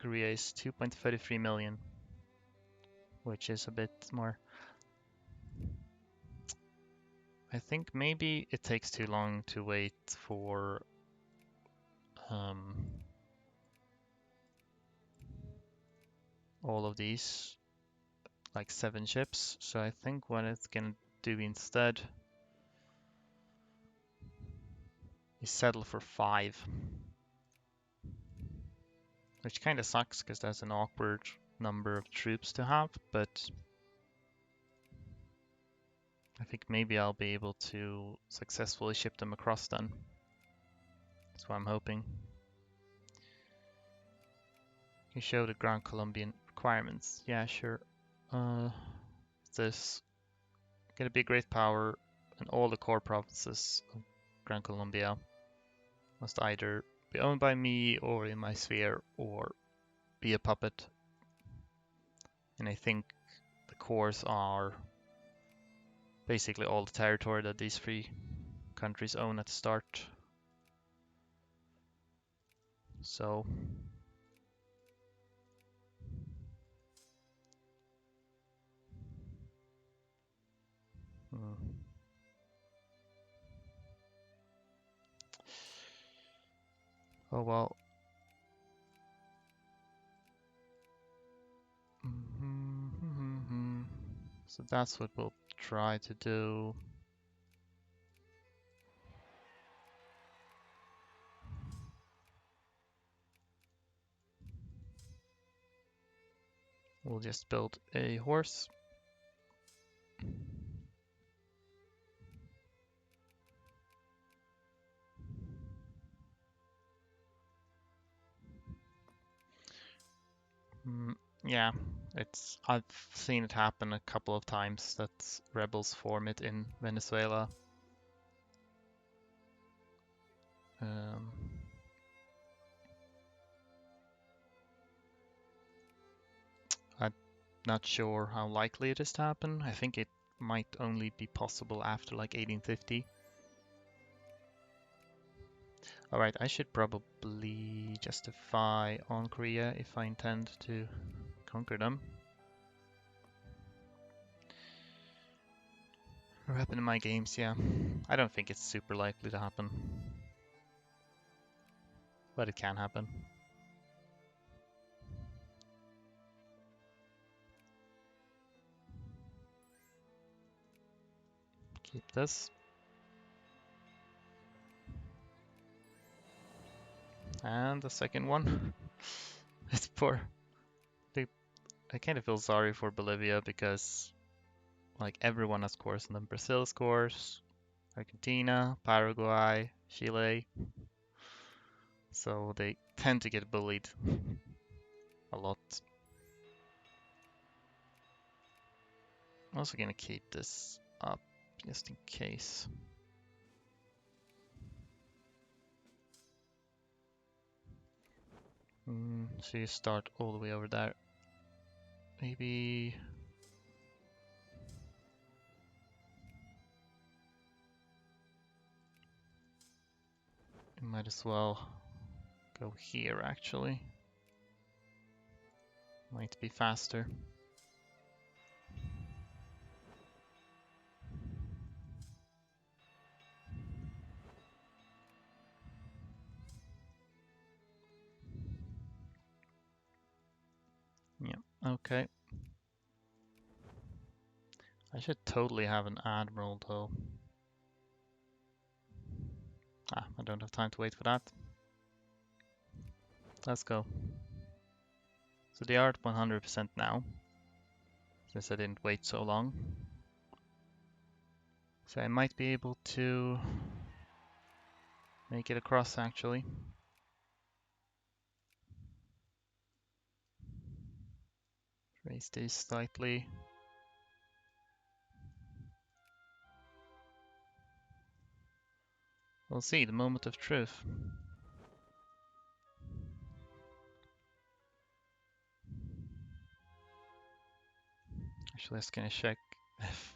Korea is 2.33 million, which is a bit more. I think maybe it takes too long to wait for all of these, like 7 ships. So I think what it's gonna do instead is settle for 5. Which kind of sucks because that's an awkward number of troops to have, but I think maybe I'll be able to successfully ship them across then. That's what I'm hoping. You show the Gran Colombian requirements. Yeah, sure. This get a big great power, and all the core provinces of Gran Colombia must either be owned by me or in my sphere or be a puppet. And I think the cores are basically all the territory that these 3 countries own at the start. So oh well. So that's what we'll try to do. We'll just build a horse. Yeah, I've seen it happen a couple of times that rebels form it in Venezuela. I'm not sure how likely it is to happen. I think it might only be possible after like 1850. Alright, I should probably justify on Korea if I intend to conquer them. What happened in my games, yeah. I don't think it's super likely to happen. But it can happen. Keep this. And the second one. It's poor. I kind of feel sorry for Bolivia because like everyone has cores and then Brazil scores, Argentina, Paraguay, Chile. So they tend to get bullied a lot. I'm also gonna keep this up just in case. So you start all the way over there. Maybe you might as well go here actually. Might be faster. Yeah, okay. I should totally have an admiral though. I don't have time to wait for that. Let's go. So they are at 100% now, since I didn't wait so long. So I might be able to make it across actually. Raise these slightly. We'll see, the moment of truth. Actually, let's gonna check if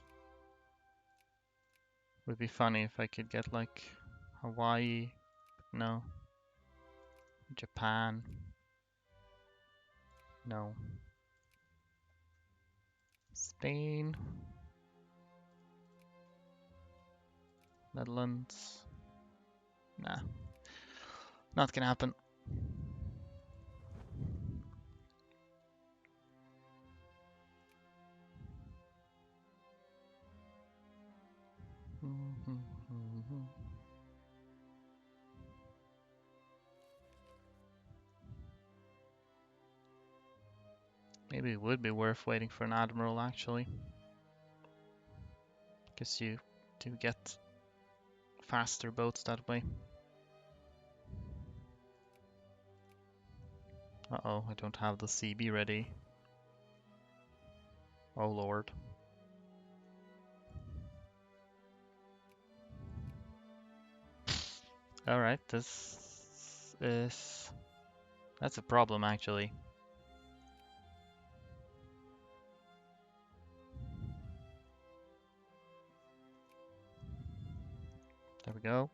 would be funny if I could get like Hawaii, but no. Japan. No. Spain. Netherlands. Nah. Not gonna happen. Maybe it would be worth waiting for an admiral, actually. Guess you do get faster boats that way. Uh-oh, I don't have the CB ready. Oh lord. Alright, this is... That's a problem, actually. There we go.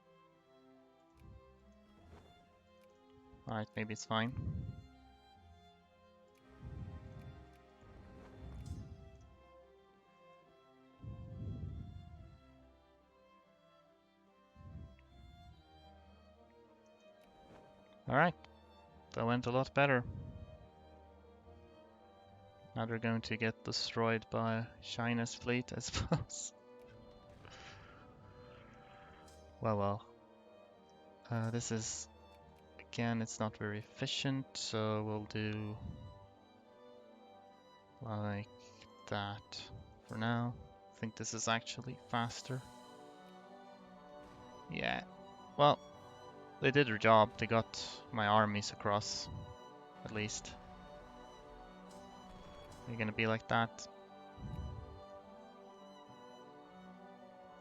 Alright, maybe it's fine. Alright, that went a lot better. Now they're going to get destroyed by China's fleet, I suppose. Well. This is, again, it's not very efficient, so we'll do like that for now. I think this is actually faster. Yeah, well, they did their job. They got my armies across, at least. They're gonna be like that.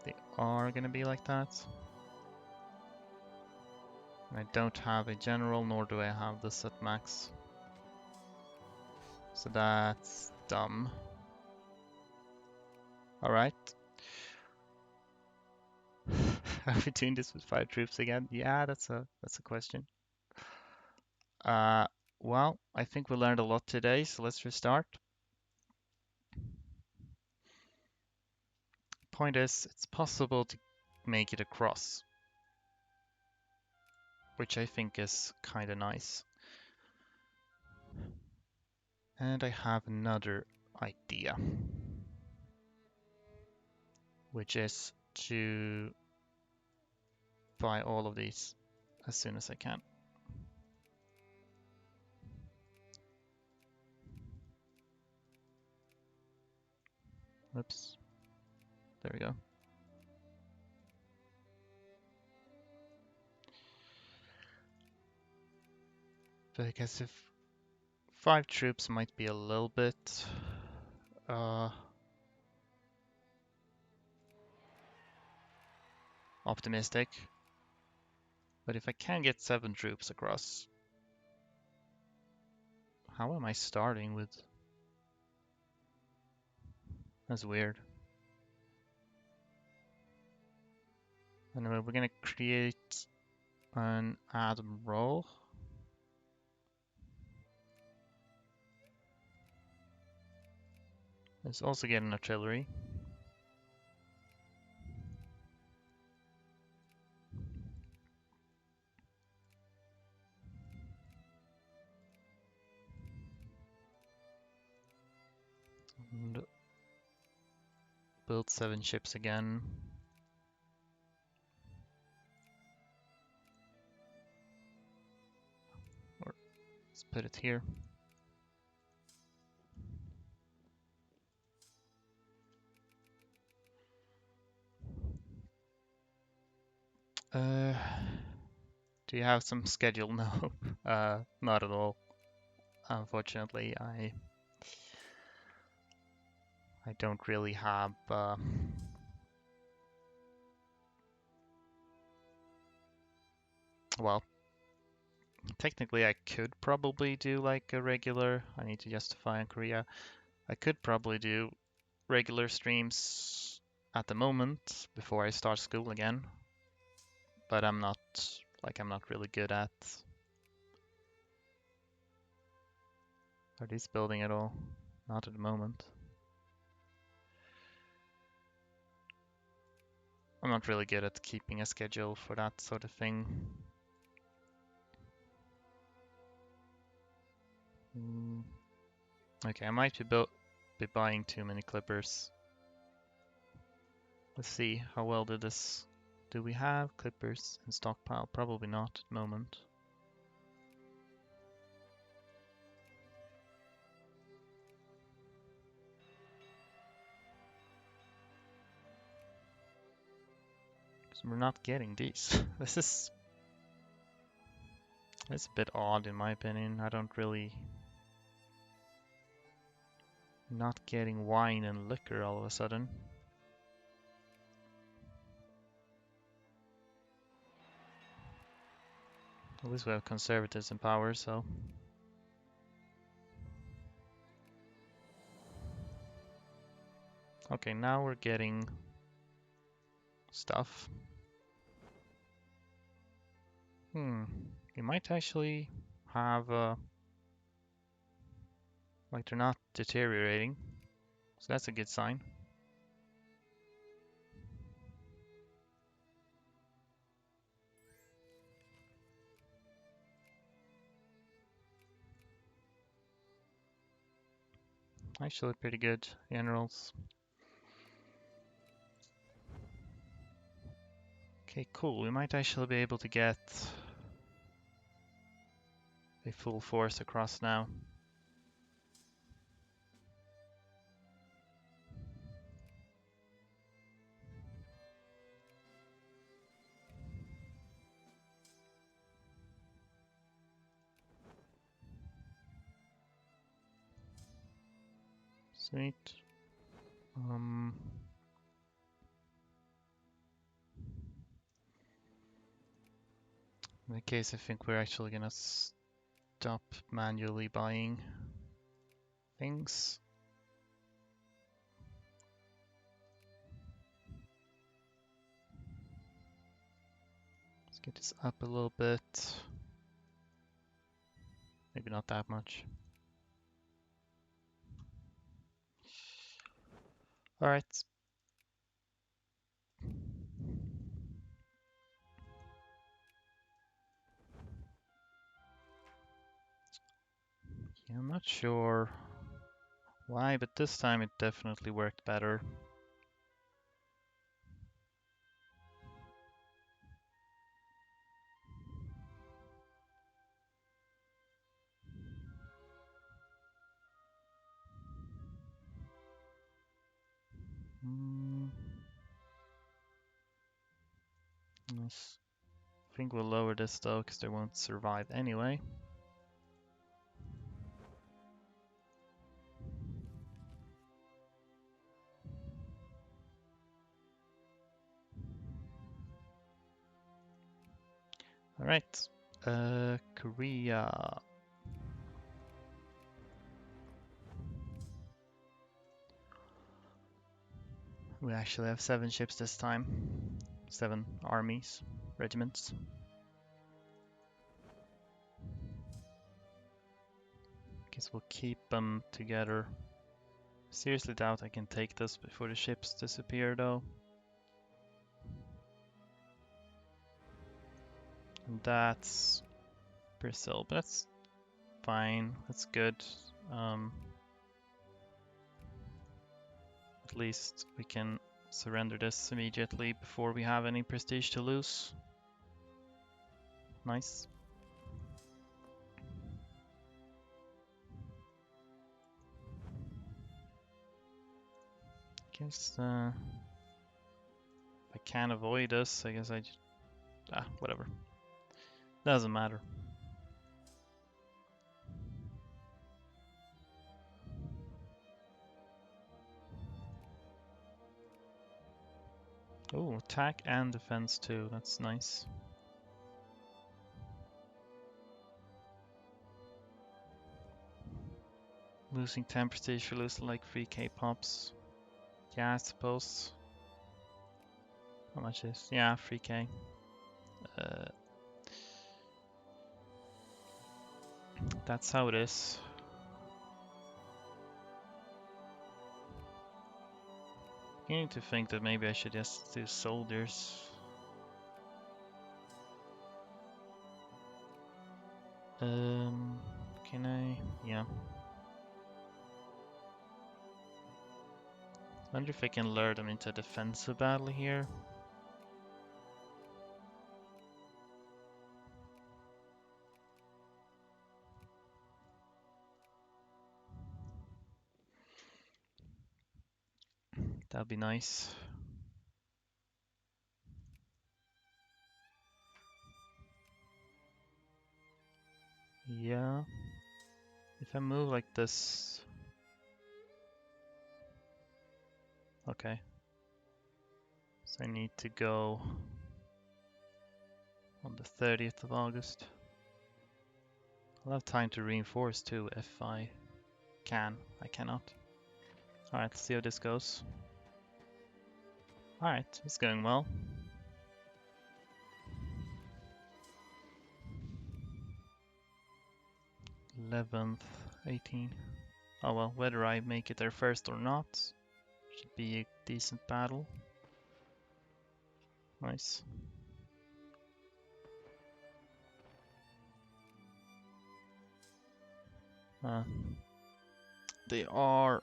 They are gonna be like that. I don't have a general, nor do I have this at max. So that's dumb. Alright. Are we doing this with 5 troops again? Yeah, that's a question. Well, I think we learned a lot today, so let's restart. Point is, it's possible to make it across, which I think is kind of nice. And I have another idea, which is to buy all of these as soon as I can. Oops. There we go. But I guess if 5 troops might be a little bit optimistic. But if I can get 7 troops across, how am I starting with? That's weird. Anyway, we're gonna create an admiral. Let's also get an artillery. And build 7 ships again. Or let's put it here. Do you have some schedule? No, not at all. Unfortunately, I don't really have. Well, technically, I could probably do like a regular. I need to justify in Korea. I could probably do regular streams at the moment before I start school again, but I'm not really good at Are these building at all? Not at the moment. I'm not really good at keeping a schedule for that sort of thing. Okay, I might be buying too many clippers. Let's see, how well did this... Do we have clippers in stockpile? Probably not at the moment. Because we're not getting these. This is a bit odd in my opinion. I don't really... Not getting wine and liquor all of a sudden. At least we have conservatives in power, so... Okay, now we're getting stuff. We might actually have like they're not deteriorating, so that's a good sign. Actually pretty good generals. Okay, cool. We might actually be able to get a full force across now. Sweet. In that case, I think we're actually gonna stop manually buying things. Let's get this up a little bit. Maybe not that much. All right. Yeah, I'm not sure why, but this time it definitely worked better. Nice. I think we'll lower this though, because they won't survive anyway. Alright, Korea. We actually have 7 ships this time. 7 armies, regiments. Guess we'll keep them together. Seriously doubt I can take this before the ships disappear though. And that's Brazil, but that's fine. That's good. At least we can surrender this immediately before we have any prestige to lose. Nice. Guess if I can't avoid this, I guess I just... whatever. Doesn't matter. Oh, attack and defense too. That's nice. Losing 10 prestige for losing like 3k pops. Yeah, I suppose. How much is? Yeah, 3k. That's how it is. Beginning to think that maybe I should just do soldiers. Can I? Yeah. Wonder if I can lure them into a defensive battle here. That'd be nice. Yeah. If I move like this... Okay. So I need to go on the 30th of August. I'll have time to reinforce too if I can. I cannot. Alright, let's see how this goes. Alright, it's going well. '11th, 18th. Oh well, whether I make it there first or not, should be a decent battle. Nice. They are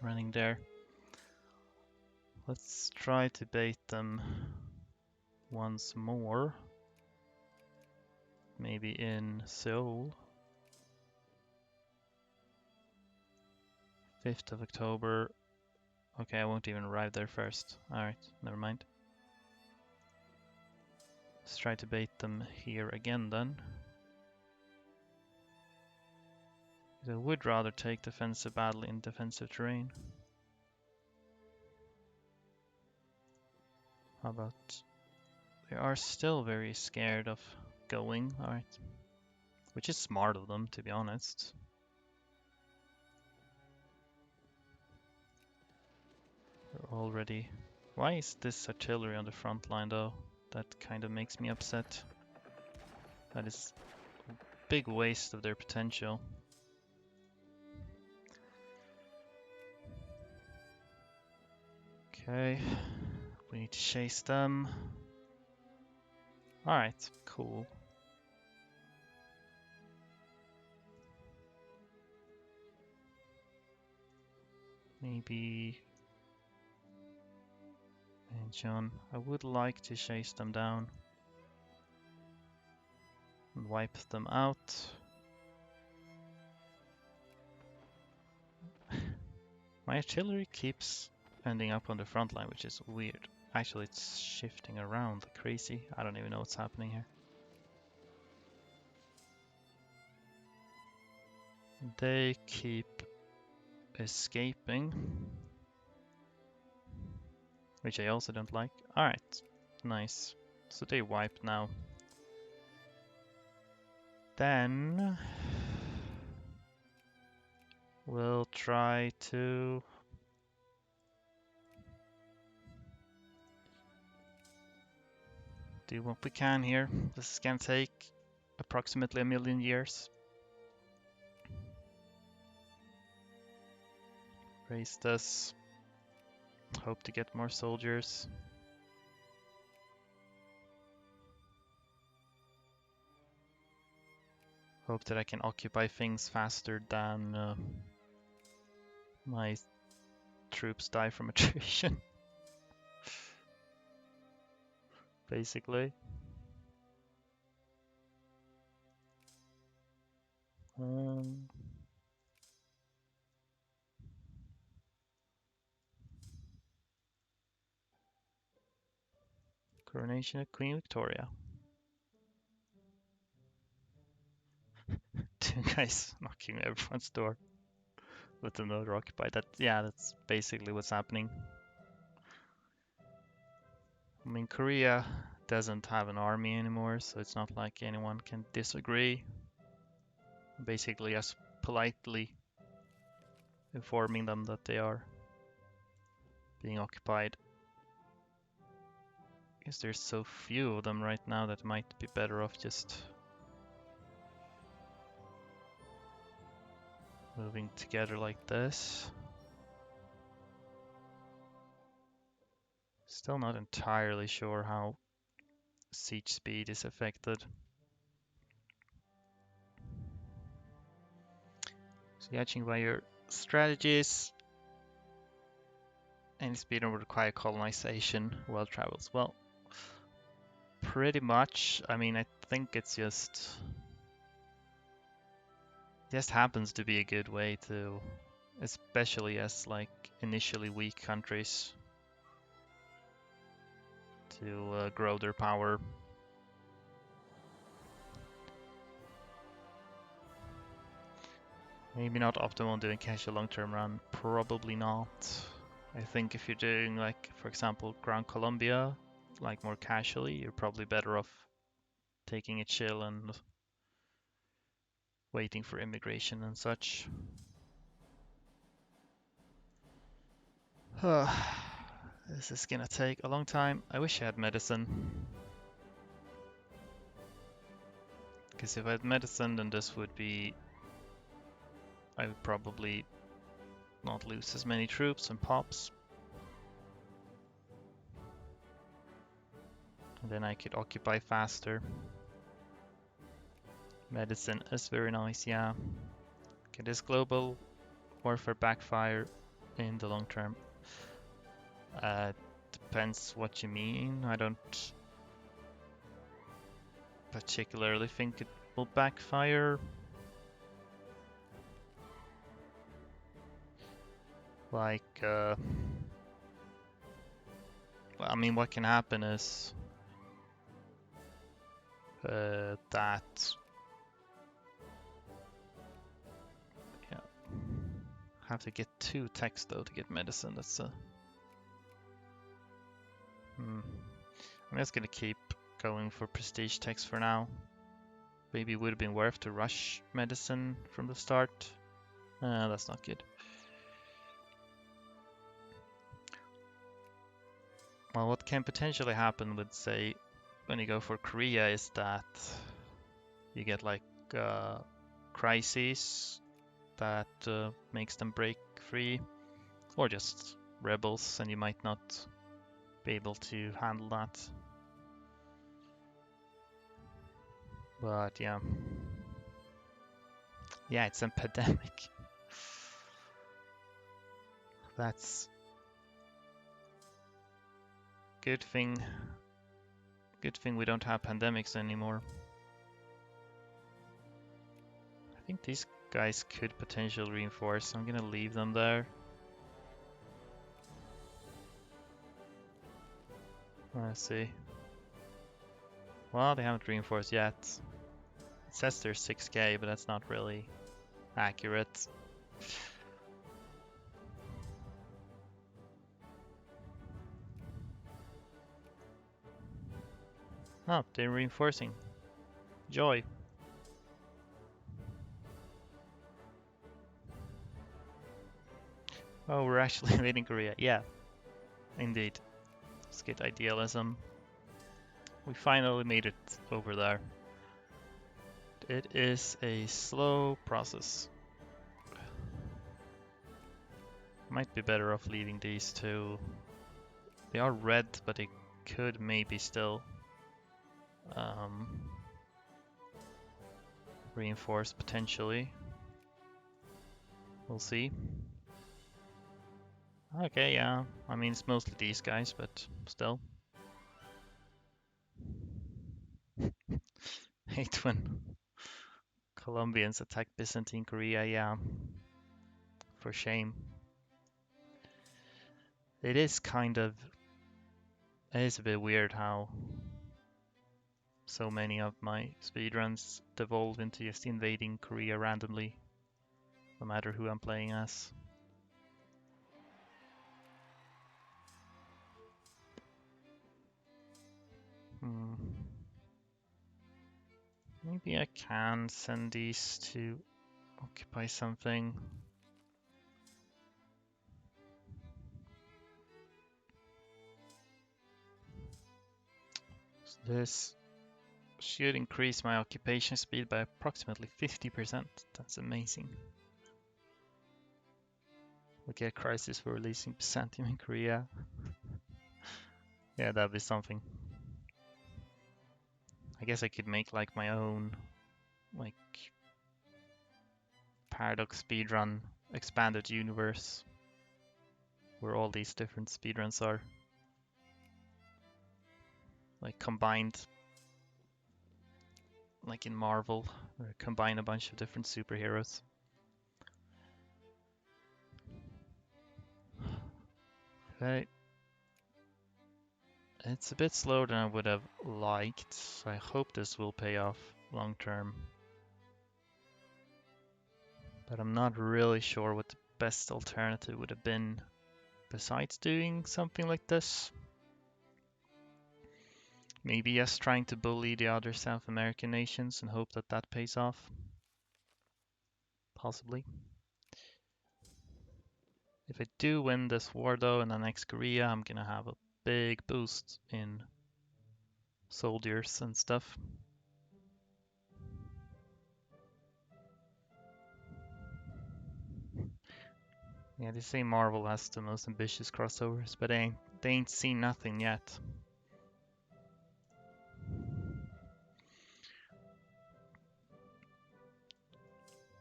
running there. Let's try to bait them once more. Maybe in Seoul. 5th of October. Okay, I won't even arrive there first. Alright, never mind. Let's try to bait them here again then. I would rather take defensive battle in defensive terrain. How about... They are still very scared of going, alright. Which is smart of them, to be honest. They're already... Why is this artillery on the front line though? That kind of makes me upset. That is a big waste of their potential. Okay, we need to chase them. Alright, cool. Maybe... And John, I would like to chase them down. And wipe them out. My artillery keeps ending up on the front line, which is weird. Actually, it's shifting around like crazy. I don't even know what's happening here. They keep escaping, which I also don't like. Alright, nice. So they wiped now. Then we'll try to do what we can here. This is gonna take approximately 1,000,000 years. Raise this. Hope to get more soldiers. Hope that I can occupy things faster than my troops die from attrition. Basically. Coronation of Queen Victoria. Two guys knocking everyone's door with the motor occupied. That's basically what's happening. I mean, Korea doesn't have an army anymore, so it's not like anyone can disagree. Basically, just politely informing them that they are being occupied. I guess there's so few of them right now that it might be better off just moving together like this. Still not entirely sure how siege speed is affected. So judging by your strategies, any speedrun would require colonization, world travels. Well, pretty much. I mean, I think it's just happens to be a good way to, especially as like initially weak countries, to grow their power. Maybe not optimal doing casual long-term run, probably not. I think if you're doing like, for example, Gran Colombia, like more casually, you're probably better off taking it chill and waiting for immigration and such. This is gonna take a long time. I wish I had medicine. Because if I had medicine, then this would be... I would probably not lose as many troops and pops. And then I could occupy faster. Medicine is very nice, yeah. Okay, this global warfare backfire in the long term. Depends what you mean. I don't particularly think it will backfire. Like, well, I mean, what can happen is that, yeah, have to get 2 techs though to get medicine. That's a I'm just gonna keep going for prestige techs for now. Maybe it would have been worth to rush medicine from the start. That's not good. Well, what can potentially happen with, say, when you go for Korea is that you get like crises that makes them break free, or just rebels, and you might not be able to handle that. But yeah, it's a pandemic. That's good thing. Good thing we don't have pandemics anymore. I think these guys could potentially reinforce. I'm gonna leave them there. Let's see. Well, they haven't reinforced yet. It says they're 6k, but that's not really accurate. Oh, they're reinforcing. Joy. Oh, we're actually invading Korea. Yeah, indeed. Let's get idealism. We finally made it over there. It is a slow process. Might be better off leaving these two. They are red, but they could maybe still reinforce potentially. We'll see. Okay, yeah. I mean, it's mostly these guys, but still. Hate when Colombians attack Byzantine Korea, yeah. For shame. It is a bit weird how so many of my speedruns devolve into just invading Korea randomly, no matter who I'm playing as. Maybe I can send these to occupy something. So this should increase my occupation speed by approximately 50%. That's amazing. We get crisis for releasing Byzantium in Korea. Yeah, that'd be something. I guess I could make like my own like Paradox speedrun expanded universe where all these different speedruns are like combined, like in Marvel, or combine a bunch of different superheroes. Okay. It's a bit slower than I would have liked. I hope this will pay off long term. But I'm not really sure what the best alternative would have been besides doing something like this. Maybe just trying to bully the other South American nations and hope that that pays off. Possibly. If I do win this war though in the next Korea, I'm gonna have a big boost in soldiers and stuff. Yeah, they say Marvel has the most ambitious crossovers, but they ain't seen nothing yet.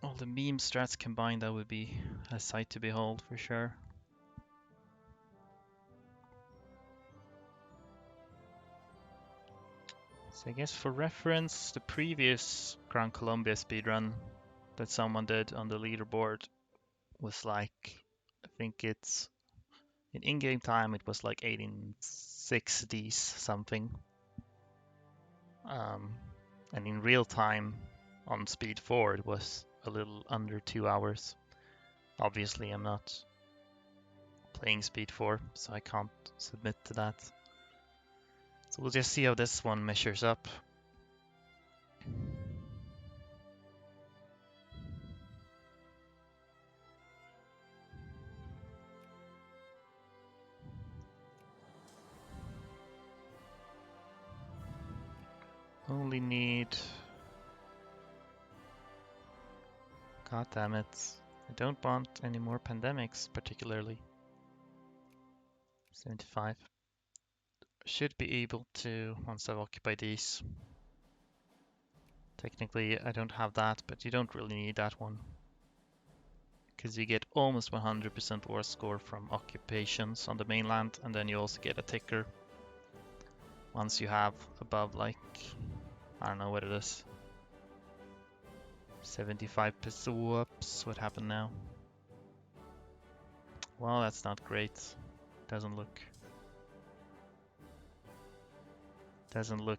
All the meme strats combined, that would be a sight to behold for sure. So I guess for reference, the previous Gran Colombia speedrun that someone did on the leaderboard was like, I think it's in in-game time it was like 1860s something. And in real time on Speed 4 it was a little under 2 hours. Obviously I'm not playing Speed 4, so I can't submit to that. So we'll just see how this one measures up. Only need... God damn it. I don't want any more pandemics, particularly. 75. Should be able to, once I've occupied these. Technically, I don't have that, but you don't really need that one. Because you get almost 100% war score from occupations on the mainland, and then you also get a ticker once you have above, like, I don't know what it is. 75%. Whoops, what happened now? Well, that's not great. Doesn't look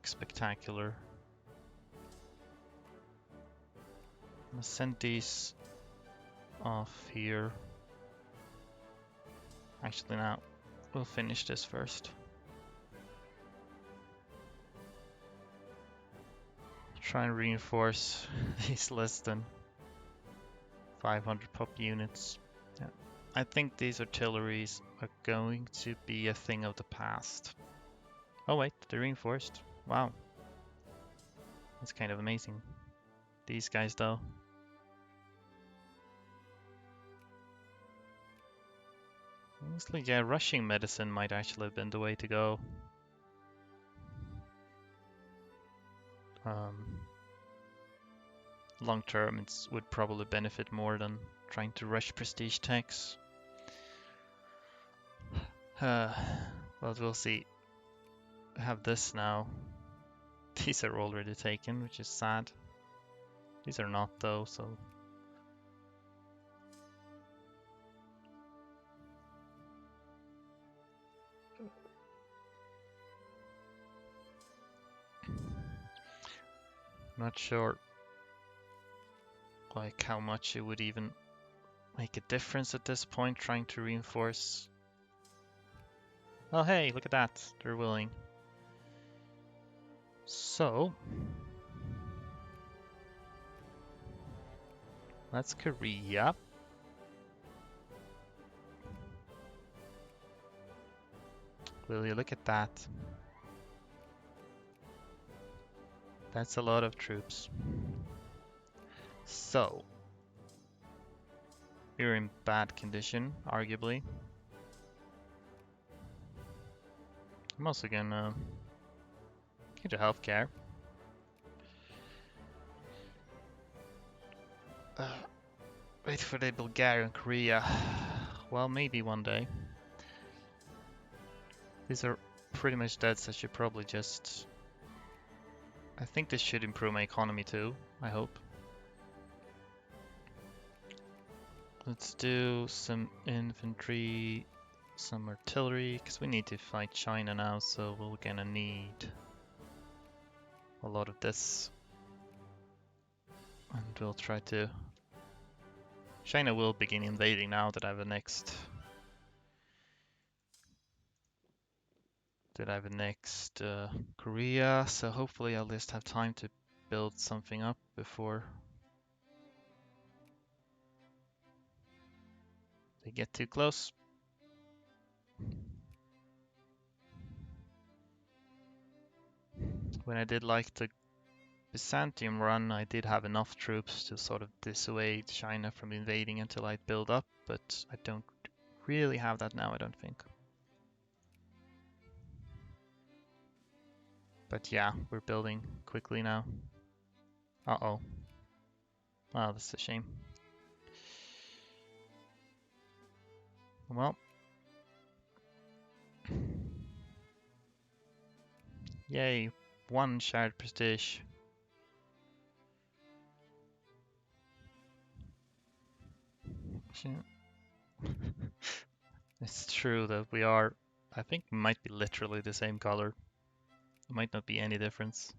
spectacular. I'm gonna send these off here. Actually, now we'll finish this first. Try and reinforce these less than 500 pop units. Yeah. I think these artilleries are going to be a thing of the past. Oh wait, they're reinforced. Wow. That's kind of amazing. These guys though. Honestly, yeah, rushing medicine might actually have been the way to go. Long term, it would probably benefit more than trying to rush prestige techs. Well, we'll see. I have this now. These are already taken, which is sad. These are not though, so... Not sure like how much it would even make a difference at this point trying to reinforce. Oh hey, look at that, they're willing. So that's Korea. Will you look at that? That's a lot of troops. So we're in bad condition, arguably. I'm also gonna get into healthcare. Wait for the Bulgaria and Korea. Well, maybe one day. These are pretty much dead, so I should probably just... I think this should improve my economy too, I hope. Let's do some infantry, some artillery, because we need to fight China now, so we're gonna need a lot of this. And we'll try to... China will begin invading now that I have annexed... Korea, so hopefully I'll just have time to build something up before they get too close. When I did like the Byzantium run, I did have enough troops to sort of dissuade China from invading until I'd build up, but I don't really have that now, I don't think. But yeah, we're building quickly now. Uh-oh. Wow, that's a shame. Well. Yay, 1 shared prestige. It's true that we are, I think, might be literally the same color. There might not be any difference.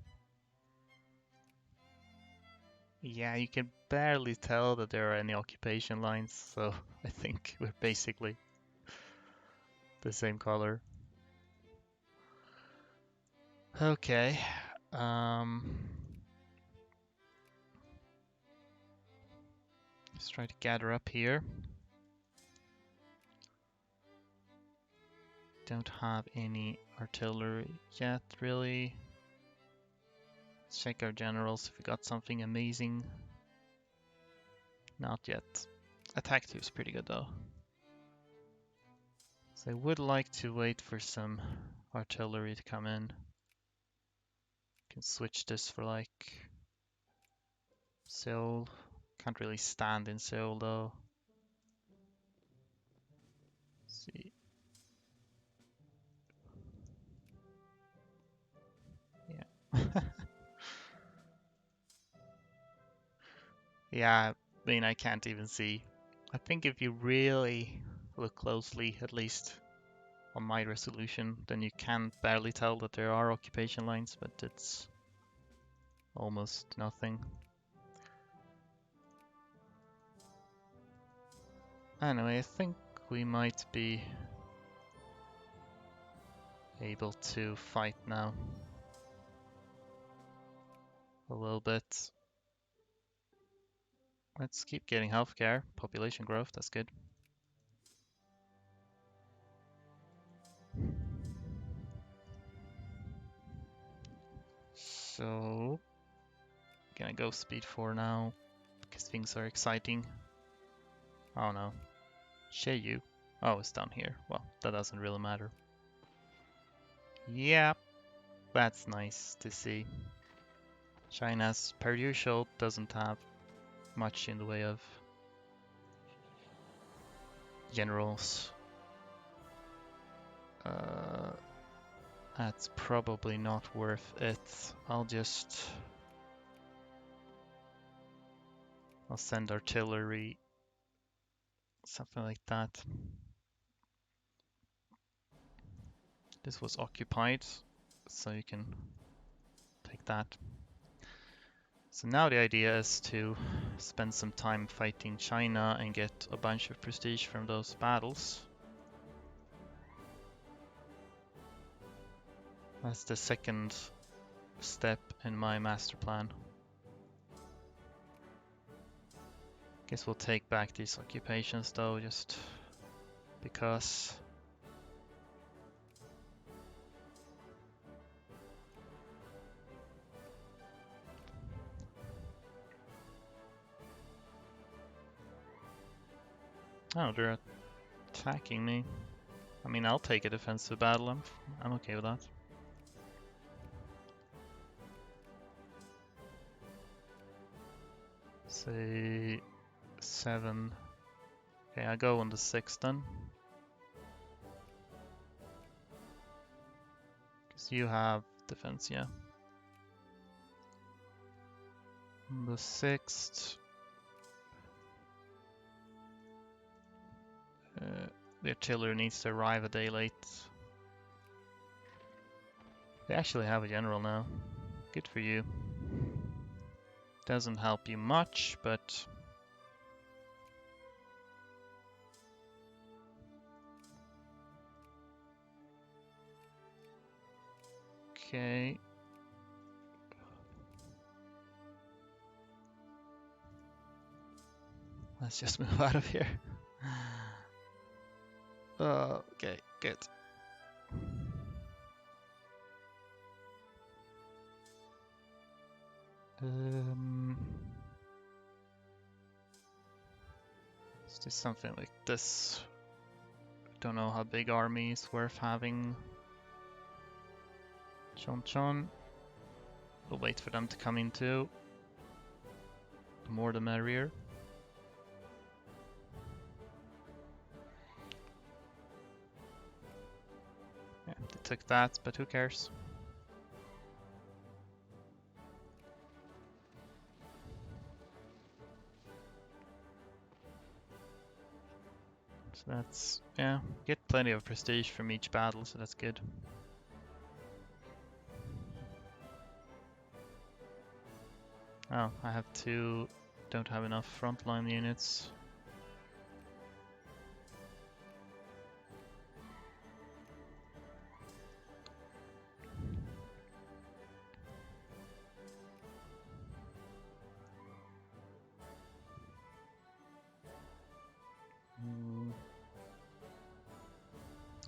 Yeah, you can barely tell that there are any occupation lines, so I think we're basically the same color. Okay. Let's try to gather up here. Don't have any artillery yet, really. Let's check our generals if we got something amazing. Not yet. Attack 2 is pretty good though. So I would like to wait for some artillery to come in. Can switch this for like Seoul. Can't really stand in Seoul though. Let's see. Yeah. Yeah, I mean I can't even see. I think if you really look closely, at least on my resolution, then you can barely tell that there are occupation lines, but it's almost nothing. Anyway, I think we might be able to fight now. A little bit. Let's keep getting healthcare. Population growth, that's good. So, gonna go speed 4 now, because things are exciting. Oh no. Sheyu. Oh, it's down here. Well, that doesn't really matter. Yeah, that's nice to see. China's, per usual, doesn't have much in the way of generals. That's probably not worth it. I'll send artillery, something like that. This was occupied, so you can take that. So now the idea is to spend some time fighting China and get a bunch of prestige from those battles. That's the second step in my master plan. Guess we'll take back these occupations though, just because. Oh, they're attacking me. I mean, I'll take a defensive battle. I'm okay with that. Say 7. Okay, I go on the 6 then. Because you have defense, yeah. On the 6th. The artillery needs to arrive a day late. They actually have a general now. Good for you. Doesn't help you much, but... Okay. Let's just move out of here. Okay, good. Let's do something like this. Don't know how big army is worth having. Chon. We'll wait for them to come in too. The more the merrier. Yeah, they took that, but who cares? So that's, yeah, get plenty of prestige from each battle, so that's good. Oh, I have two, don't have enough frontline units.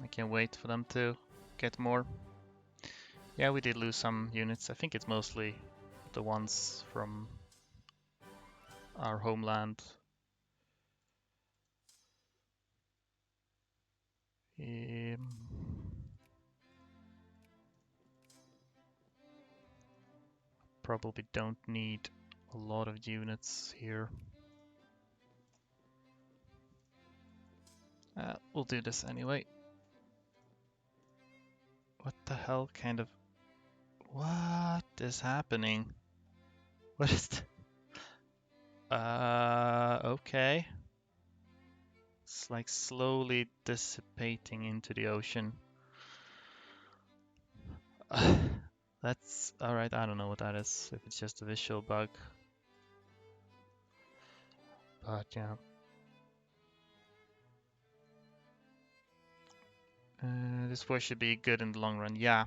I can't wait for them to get more. Yeah, we did lose some units. I think it's mostly the ones from our homeland. Probably don't need a lot of units here. We'll do this anyway. What the hell kind of... What is happening? What is okay. It's like slowly dissipating into the ocean. That's alright, I don't know what that is, if it's just a visual bug. But yeah. This war should be good in the long run. Yeah,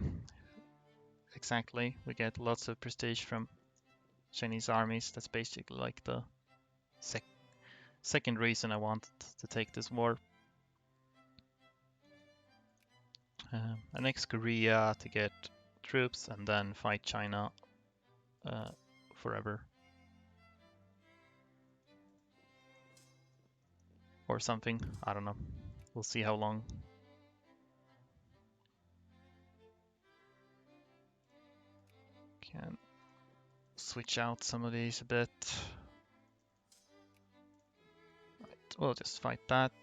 exactly. We get lots of prestige from Chinese armies. That's basically like the second reason I wanted to take this war. Annex Korea to get troops and then fight China forever. Or something, I don't know. We'll see how long. Can switch out some of these a bit. Right, we'll just fight that.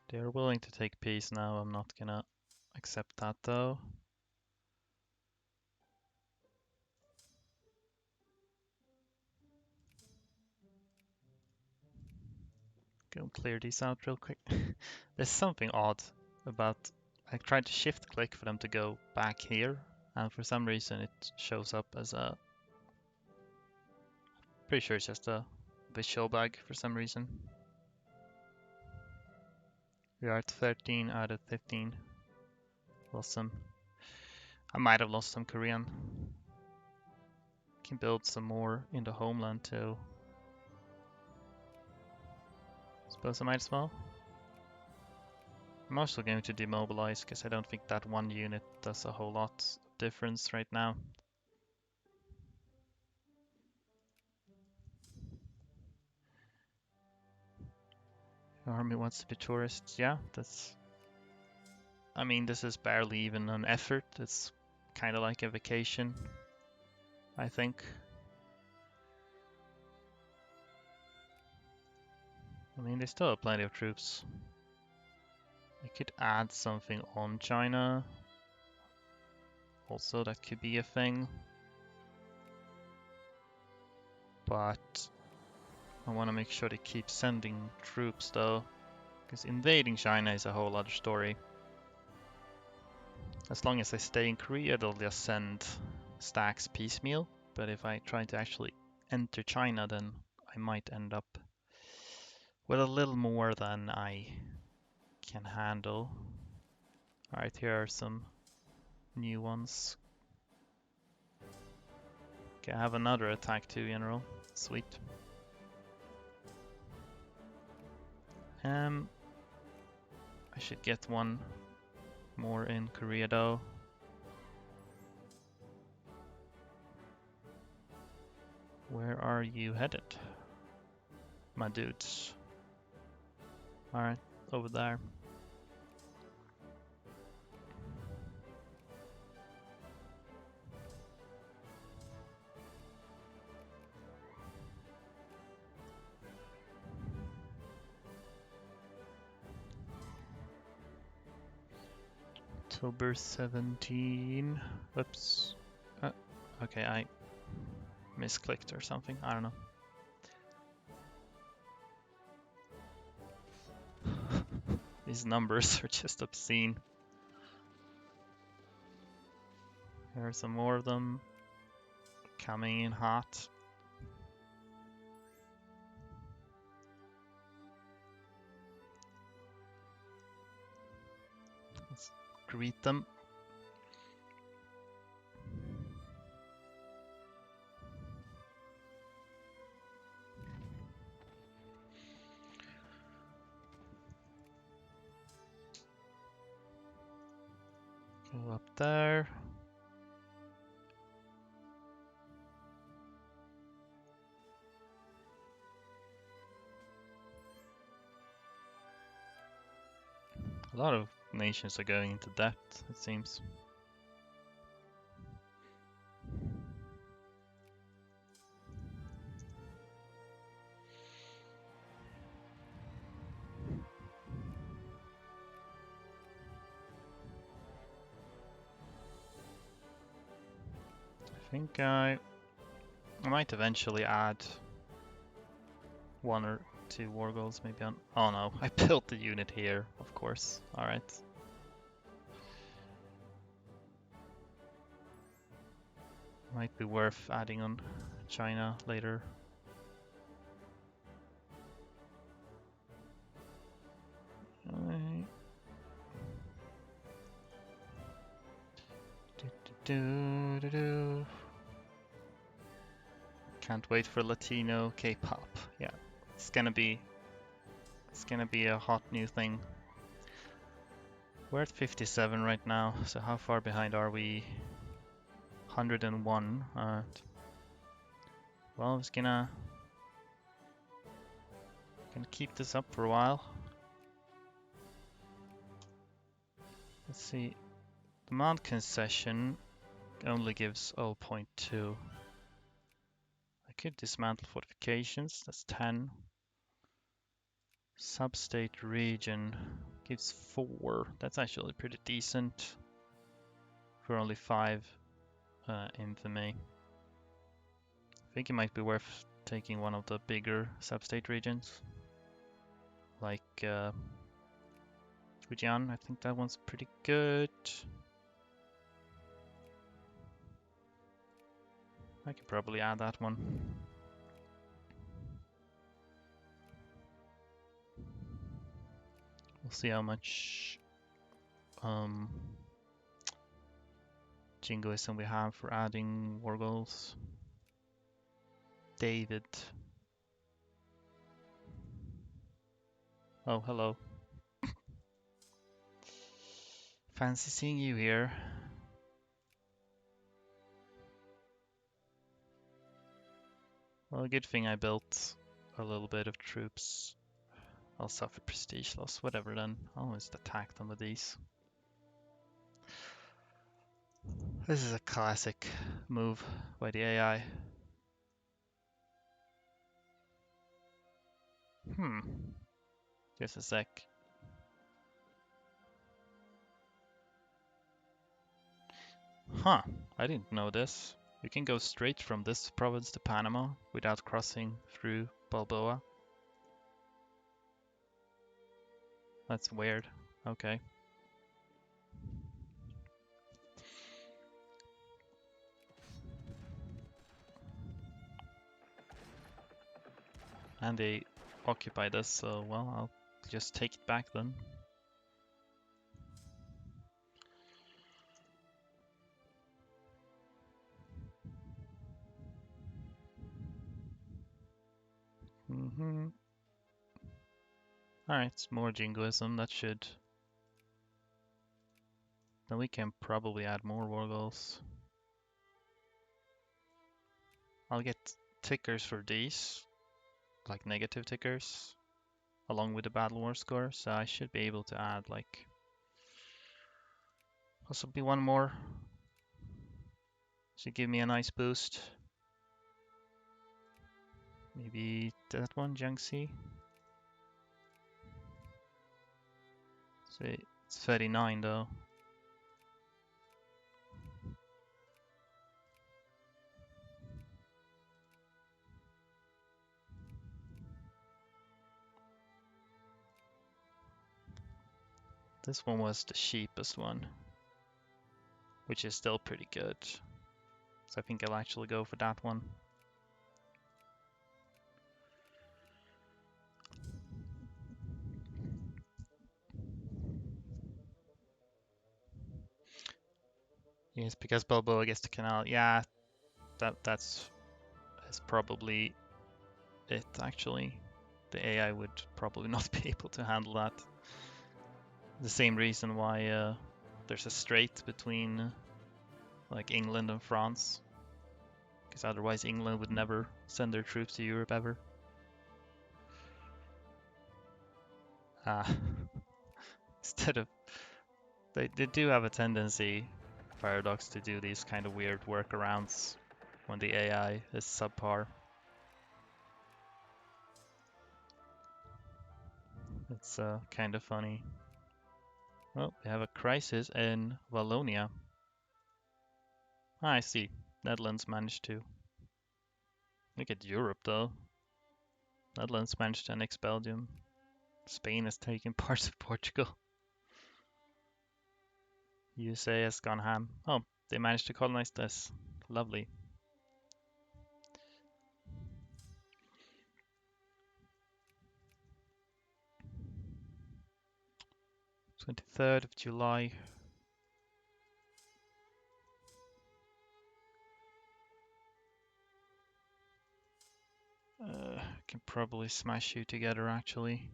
They're willing to take peace now. I'm not gonna accept that though. Go and clear these out real quick. There's something odd about... I tried to shift click for them to go back here, and for some reason it shows up as a... Pretty sure it's just a visual bug for some reason. We are at 13 out of 15. Lost some. I might have lost some Korean. Can build some more in the homeland too. Suppose I might as well. I'm also going to demobilize because I don't think that one unit does a whole lot of difference right now. Army wants to be tourists. Yeah, that's... I mean, this is barely even an effort. It's kind of like a vacation, I think. I mean, they still have plenty of troops. I could add something on China. Also, that could be a thing. But I want to make sure they keep sending troops though, because invading China is a whole other story. As long as I stay in Korea, they'll just send stacks piecemeal. But if I try to actually enter China, then I might end up with a little more than I can handle. Alright, here are some new ones. Okay, I have another attack too, General. Sweet. I should get one more in Korea though. Where are you headed, my dudes? Alright, over there. October 17. Whoops. Okay, I misclicked or something. I don't know. These numbers are just obscene. Here are some more of them coming in hot. Let's greet them. Go up there. A lot of nations are going into debt, it seems. I think I might eventually add one or two war goals maybe on... Oh no, I built the unit here, of course. Alright. Might be worth adding on China later. Can't wait for Latino K-pop. Yeah, it's gonna be a hot new thing. We're at 57 right now, so how far behind are we? 101. Well, it's gonna keep this up for a while. Let's see. Demand concession only gives 0.2. I could dismantle fortifications. That's 10. Substate region gives 4. That's actually pretty decent for only 5 infamy. I think it might be worth taking one of the bigger substate regions, like Fujian. I think that one's pretty good. I could probably add that one. We'll see how much jingoism we have for adding war goals. David. Oh, hello. Fancy seeing you here. Well, good thing I built a little bit of troops. I'll suffer prestige loss, whatever then. I'll just attack them with these. This is a classic move by the AI. Just a sec. Huh, I didn't know this. You can go straight from this province to Panama without crossing through Balboa. That's weird. Okay. And they occupy this, so well, I'll just take it back then. Alright, more jingoism, that should... Then we can probably add more war goals. I'll get tickers for these, like negative tickers, along with the battle war score, so I should be able to add like possibly one more. Should give me a nice boost. Maybe that one, Jiangxi. So it's 39 though. This one was the cheapest one, which is still pretty good. So I think I'll actually go for that one. Yes, because Balboa gets the canal. Yeah, that's probably it actually. The AI would probably not be able to handle that. The same reason why there's a strait between like England and France, because otherwise England would never send their troops to Europe ever. Instead of they do have a tendency, Paradox, to do these kind of weird workarounds when the AI is subpar. It's kind of funny. Well, we have a crisis in Wallonia. I see. Netherlands managed to. Look at Europe though. Netherlands managed to annex Belgium. Spain is taking parts of Portugal. USA has gone ham. Oh, they managed to colonize this. Lovely. July 23rd. Can probably smash you together actually.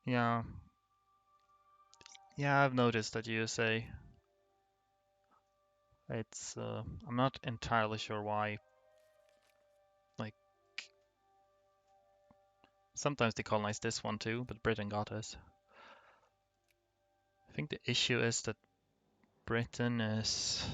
Yeah. Yeah, I've noticed that USA. It's I'm not entirely sure why. Like sometimes they colonize this one too, but Britain got us. I think the issue is that Britain is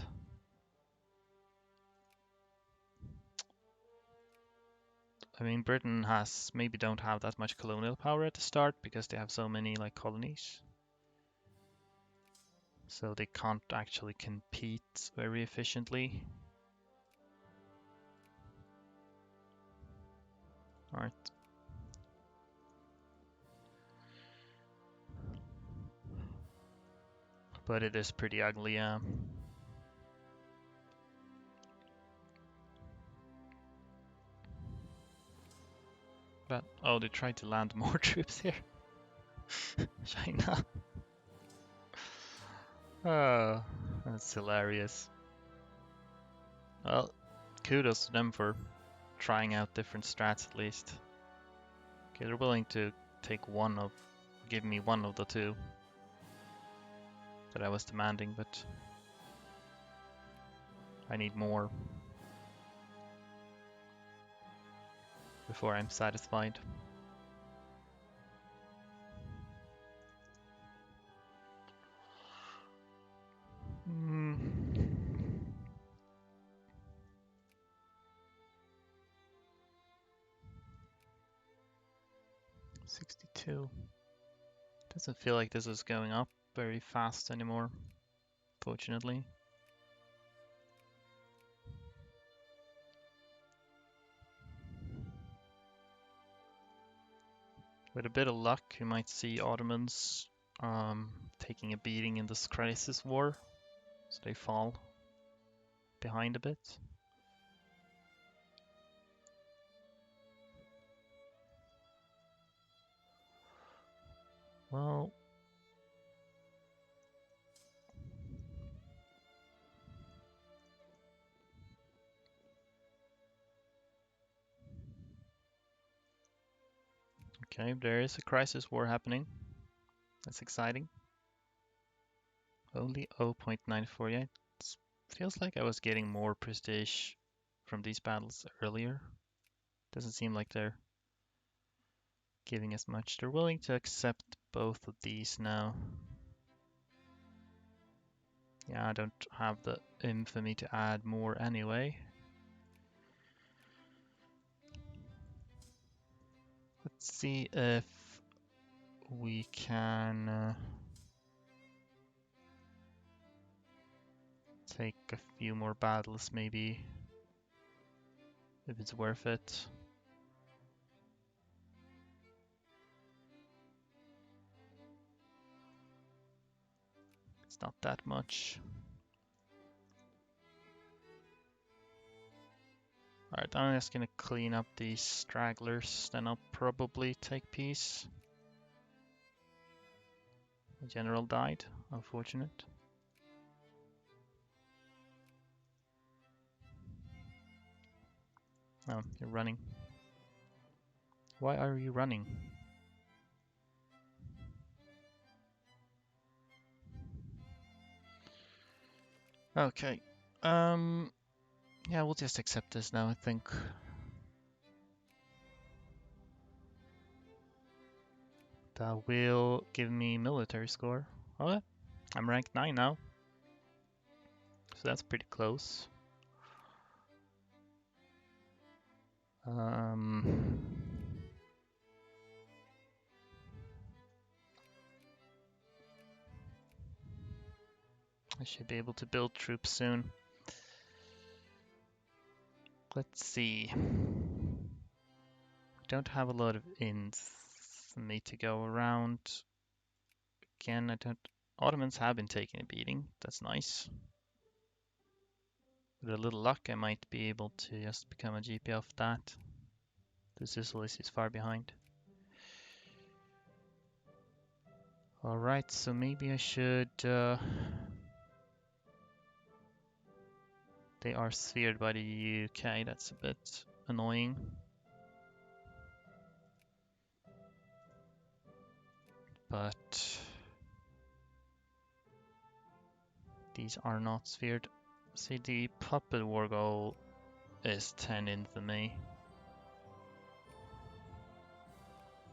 I mean Britain has maybe don't have that much colonial power at the start because they have so many like colonies. So they can't actually compete very efficiently. Alright. But it is pretty ugly, yeah. But, oh, they tried to land more troops here. China. Oh, that's hilarious. Well, kudos to them for trying out different strats at least. Okay, they're willing to give me one of the two that I was demanding, but I need more before I'm satisfied. Hmm. 62. Doesn't feel like this is going up very fast anymore, fortunately. With a bit of luck, you might see Ottomans taking a beating in this crisis war, so they fall behind a bit. Well, okay, there is a crisis war happening. That's exciting. Only 0.948. Feels like I was getting more prestige from these battles earlier. Doesn't seem like they're giving as much. They're willing to accept both of these now. Yeah, I don't have the infamy to add more anyway. Let's see if we can take a few more battles maybe, if it's worth it. It's not that much. Alright, I'm just gonna clean up these stragglers, then I'll probably take peace. The general died, unfortunate. Oh, you're running. Why are you running? Okay. Yeah, we'll just accept this now, I think. That will give me military score. Oh, I'm ranked 9 now. So that's pretty close. I should be able to build troops soon. Let's see. Don't have a lot of inns for me to go around. Again, I don't. Ottomans have been taking a beating. That's nice. With a little luck, I might be able to just become a GP off that. The Sicilis is far behind. Alright, so maybe I should... They are sphered by the UK, that's a bit annoying. But... these are not sphered. See, the puppet war goal is 10 infamy.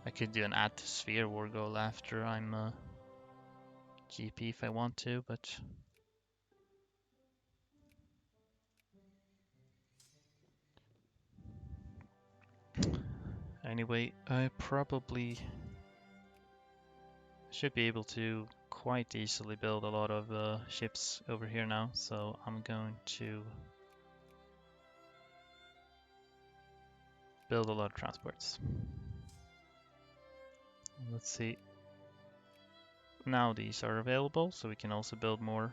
I could do an add to sphere war goal after I'm a GP if I want to, but... Anyway, I probably should be able to quite easily build a lot of ships over here now, so I'm going to build a lot of transports. Let's see. Now these are available, so we can also build more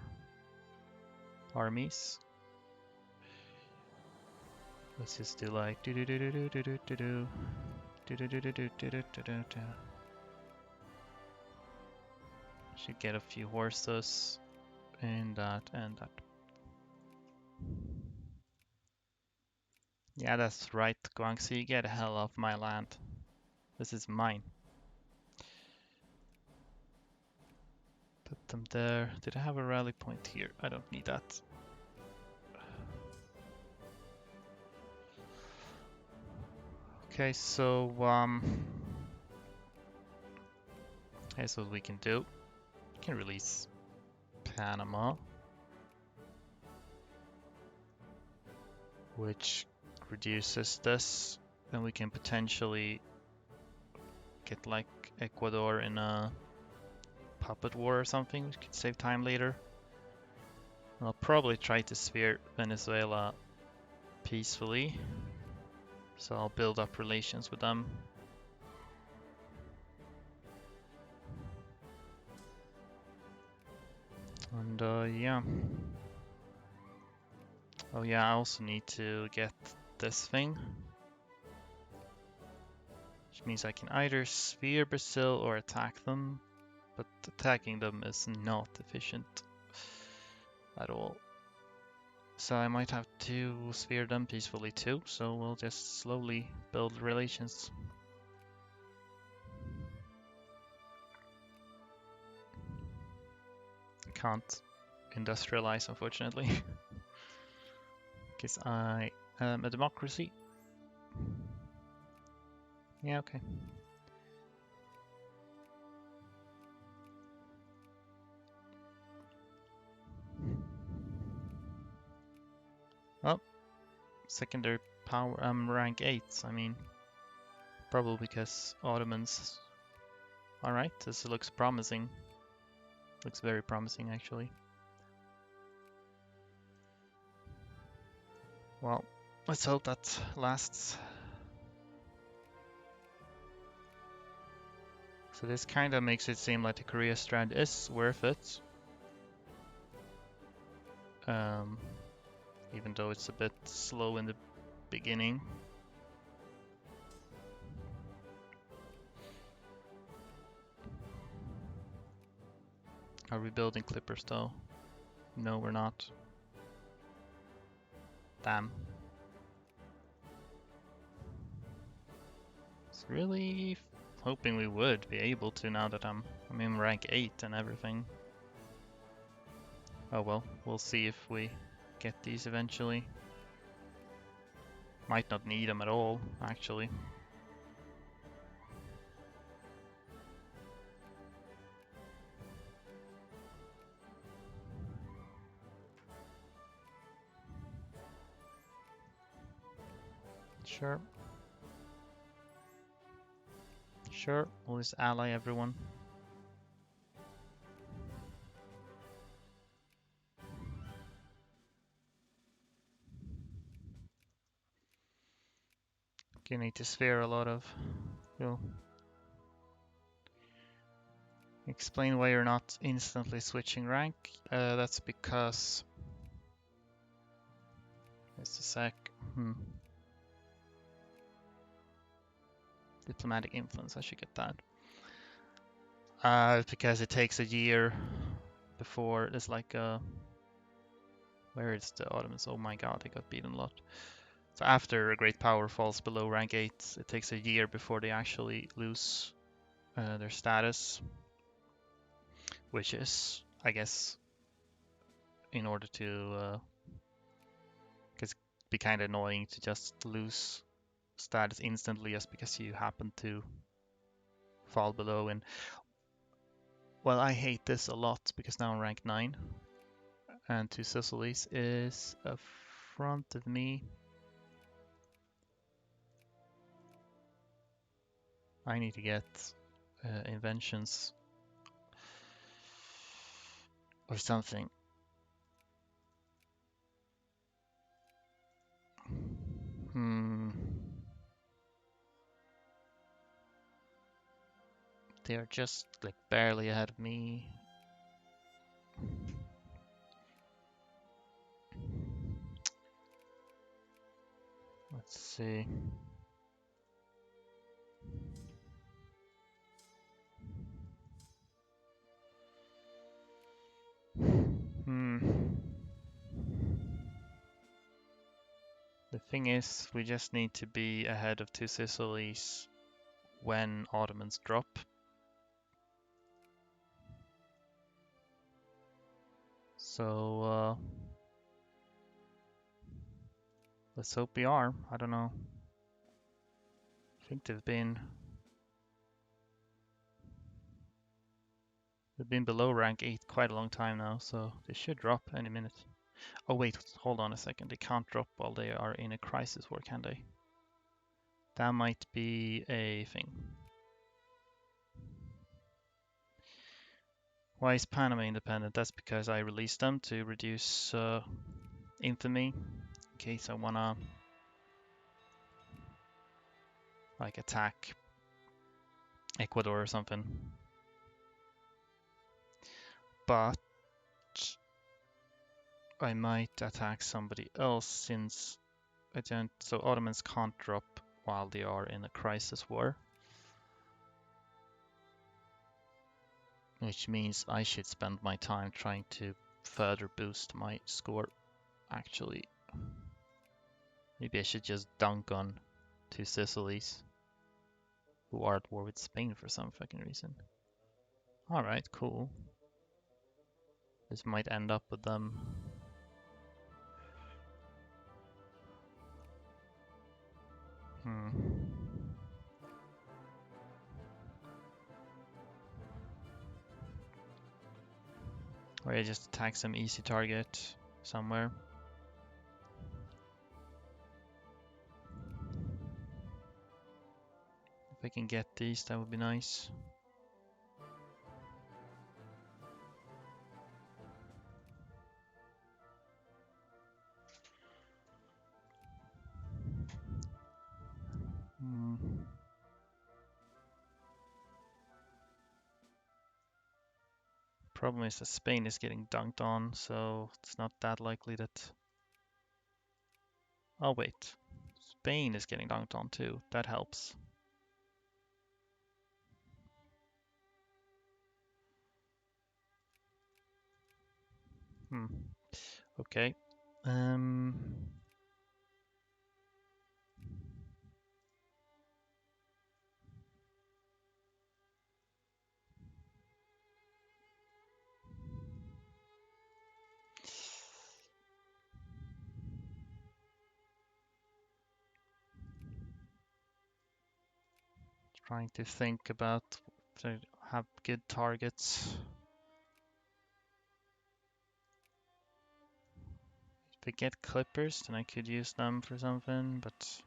armies. Let's just do like do do do do do do do do do do do do do do do do do do. Should get a few horses and that and that. Yeah, that's right, Guangxi, get the hell off my land. This is mine. Put them there. Did I have a rally point here? I don't need that. Okay, so here's what we can do. We can release Panama, which reduces this. Then we can potentially get like Ecuador in a puppet war or something, which could save time later. I'll probably try to sphere Venezuela peacefully, so I'll build up relations with them. And yeah. Oh yeah, I also need to get this thing, which means I can either sphere Brazil or attack them, but attacking them is not efficient at all. So I might have to sphere them peacefully too, so we'll just slowly build relations. Can't industrialize, unfortunately, because I am a democracy. Yeah, okay. Oh, secondary power, rank 8, I mean, probably because Ottomans. Alright, this looks promising. Looks very promising, actually. Well, let's hope that lasts. So this kind of makes it seem like the Korea Strand is worth it. Even though it's a bit slow in the beginning. Are we building clippers though? No, we're not. Damn. It's really hoping we would be able to now that I'm in rank 8 and everything. Oh well, we'll see if we get these eventually. Might not need them at all, actually. Sure. Sure, we'll just ally everyone. You need to sphere a lot of. You'll explain why you're not instantly switching rank. That's because. Just a sec. Diplomatic influence, I should get that. Because it takes a year before there's like a. Where is the Ottomans? Oh my god, they got beaten a lot. So after a great power falls below rank 8, it takes a year before they actually lose their status. Which is, I guess, in order to. Because it'd be kind of annoying to just lose status instantly just because you happen to fall below. And well, I hate this a lot because now I'm rank 9 and Two Sicilies is in front of me. I need to get inventions or something. They're just like barely ahead of me. Let's see. The thing is, we just need to be ahead of two Sicilies when Ottomans drop. So, let's hope we are. I don't know. I think they've been below rank 8 quite a long time now, so they should drop any minute. Oh wait, hold on a second. They can't drop while they are in a crisis war, can they? That might be a thing. Why is Panama independent? That's because I released them to reduce infamy in case I wanna like attack Ecuador or something. But I might attack somebody else since I don't. So Ottomans can't drop while they are in a crisis war. Which means I should spend my time trying to further boost my score, actually. Maybe I should just dunk on two Sicilies, who are at war with Spain for some fucking reason. Alright, cool. This might end up with them. Or I just attack some easy target somewhere. If I can get these, that would be nice. Problem is that Spain is getting dunked on, so it's not that likely that... Oh wait, Spain is getting dunked on too. That helps. Okay. Trying to think about to have good targets. If I get clippers, then I could use them for something, but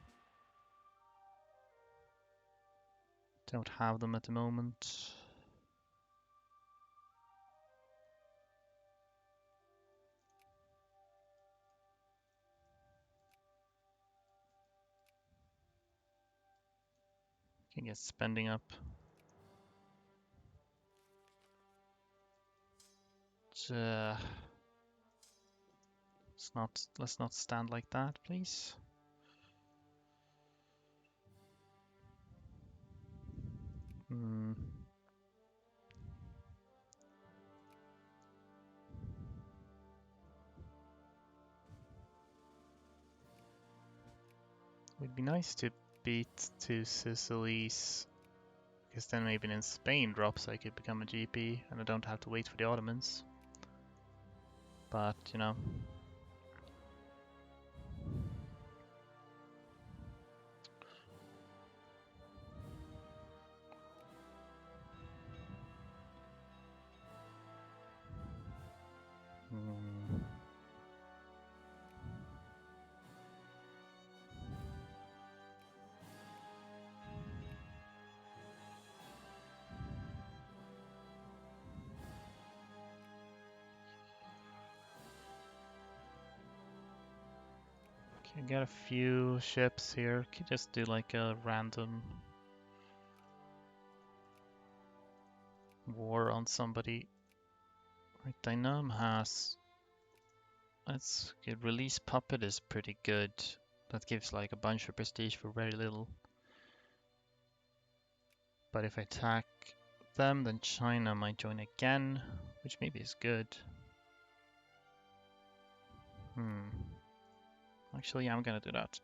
don't have them at the moment. Can get spending up. Let's not stand like that, please. Would be nice to beat two Sicilies, because then maybe when Spain drops I could become a GP and I don't have to wait for the Ottomans. But, you know. Can get a few ships here. Can just do like a random war on somebody. Right, Dynam has... That's good. Release Puppet is pretty good. That gives like a bunch of prestige for very little. But if I attack them, then China might join again, which maybe is good. I Actually, yeah, I'm gonna do that.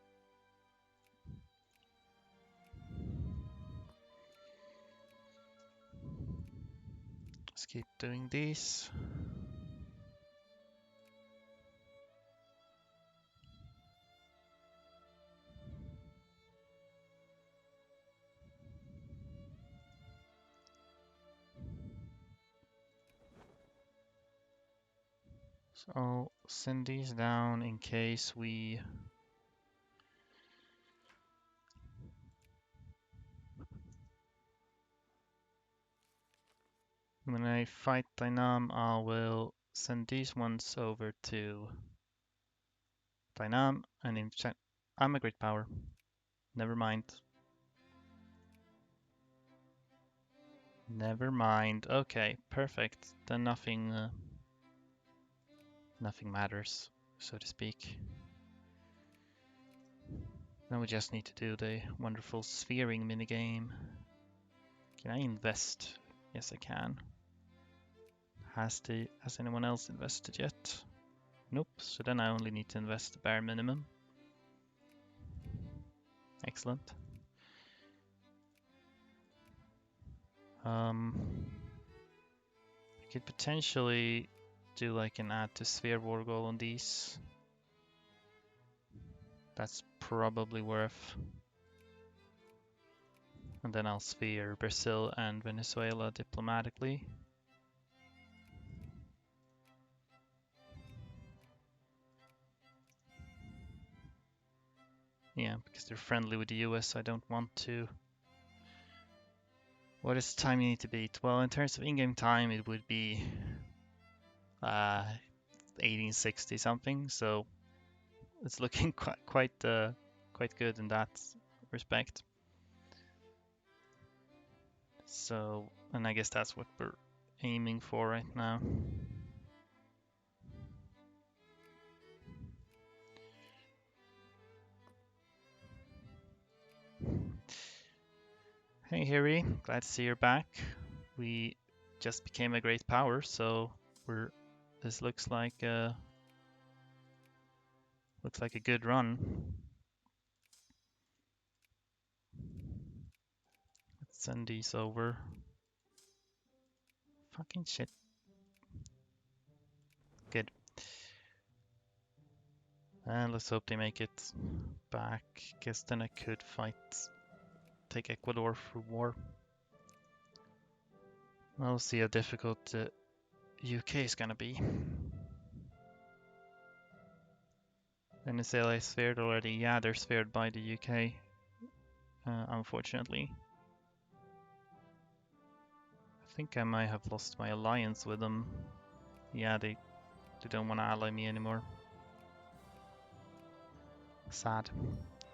Let's keep doing these. So I'll send these down in case we... When I fight Dynam, I will send these ones over to Dynam and inject... I'm a great power. Never mind. Never mind. Okay, perfect. Then nothing matters, so to speak. Now we just need to do the wonderful sphering minigame. Can I invest? Yes, I can. Has anyone else invested yet? Nope, so then I only need to invest the bare minimum. Excellent. I could potentially do like an add to sphere war goal on these. That's probably worth. And then I'll sphere Brazil and Venezuela diplomatically. Yeah, because they're friendly with the US, I don't want to. What is the time you need to beat? Well, in terms of in-game time, it would be 1860 something, so it's looking quite good in that respect. So, and I guess that's what we're aiming for right now. Hey Harry, glad to see you're back. We just became a great power, so this looks like a good run. Let's send these over. Fucking shit. Good. And let's hope they make it back. Guess then I could take Ecuador for war. We'll see how difficult the UK is gonna be. Venezuela is sphered already. Yeah, they're sphered by the UK, unfortunately. I think I might have lost my alliance with them. Yeah, they don't want to ally me anymore. Sad.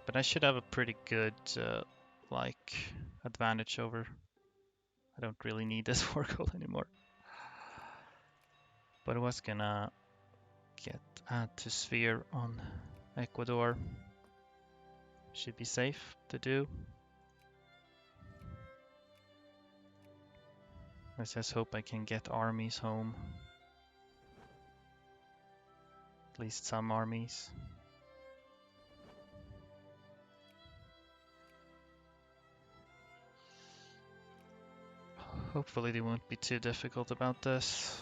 But I should have a pretty good, advantage over. I don't really need this war goal anymore. But I was gonna add to sphere on Ecuador. Should be safe to do. Let's just hope I can get armies home. At least some armies. Hopefully they won't be too difficult about this.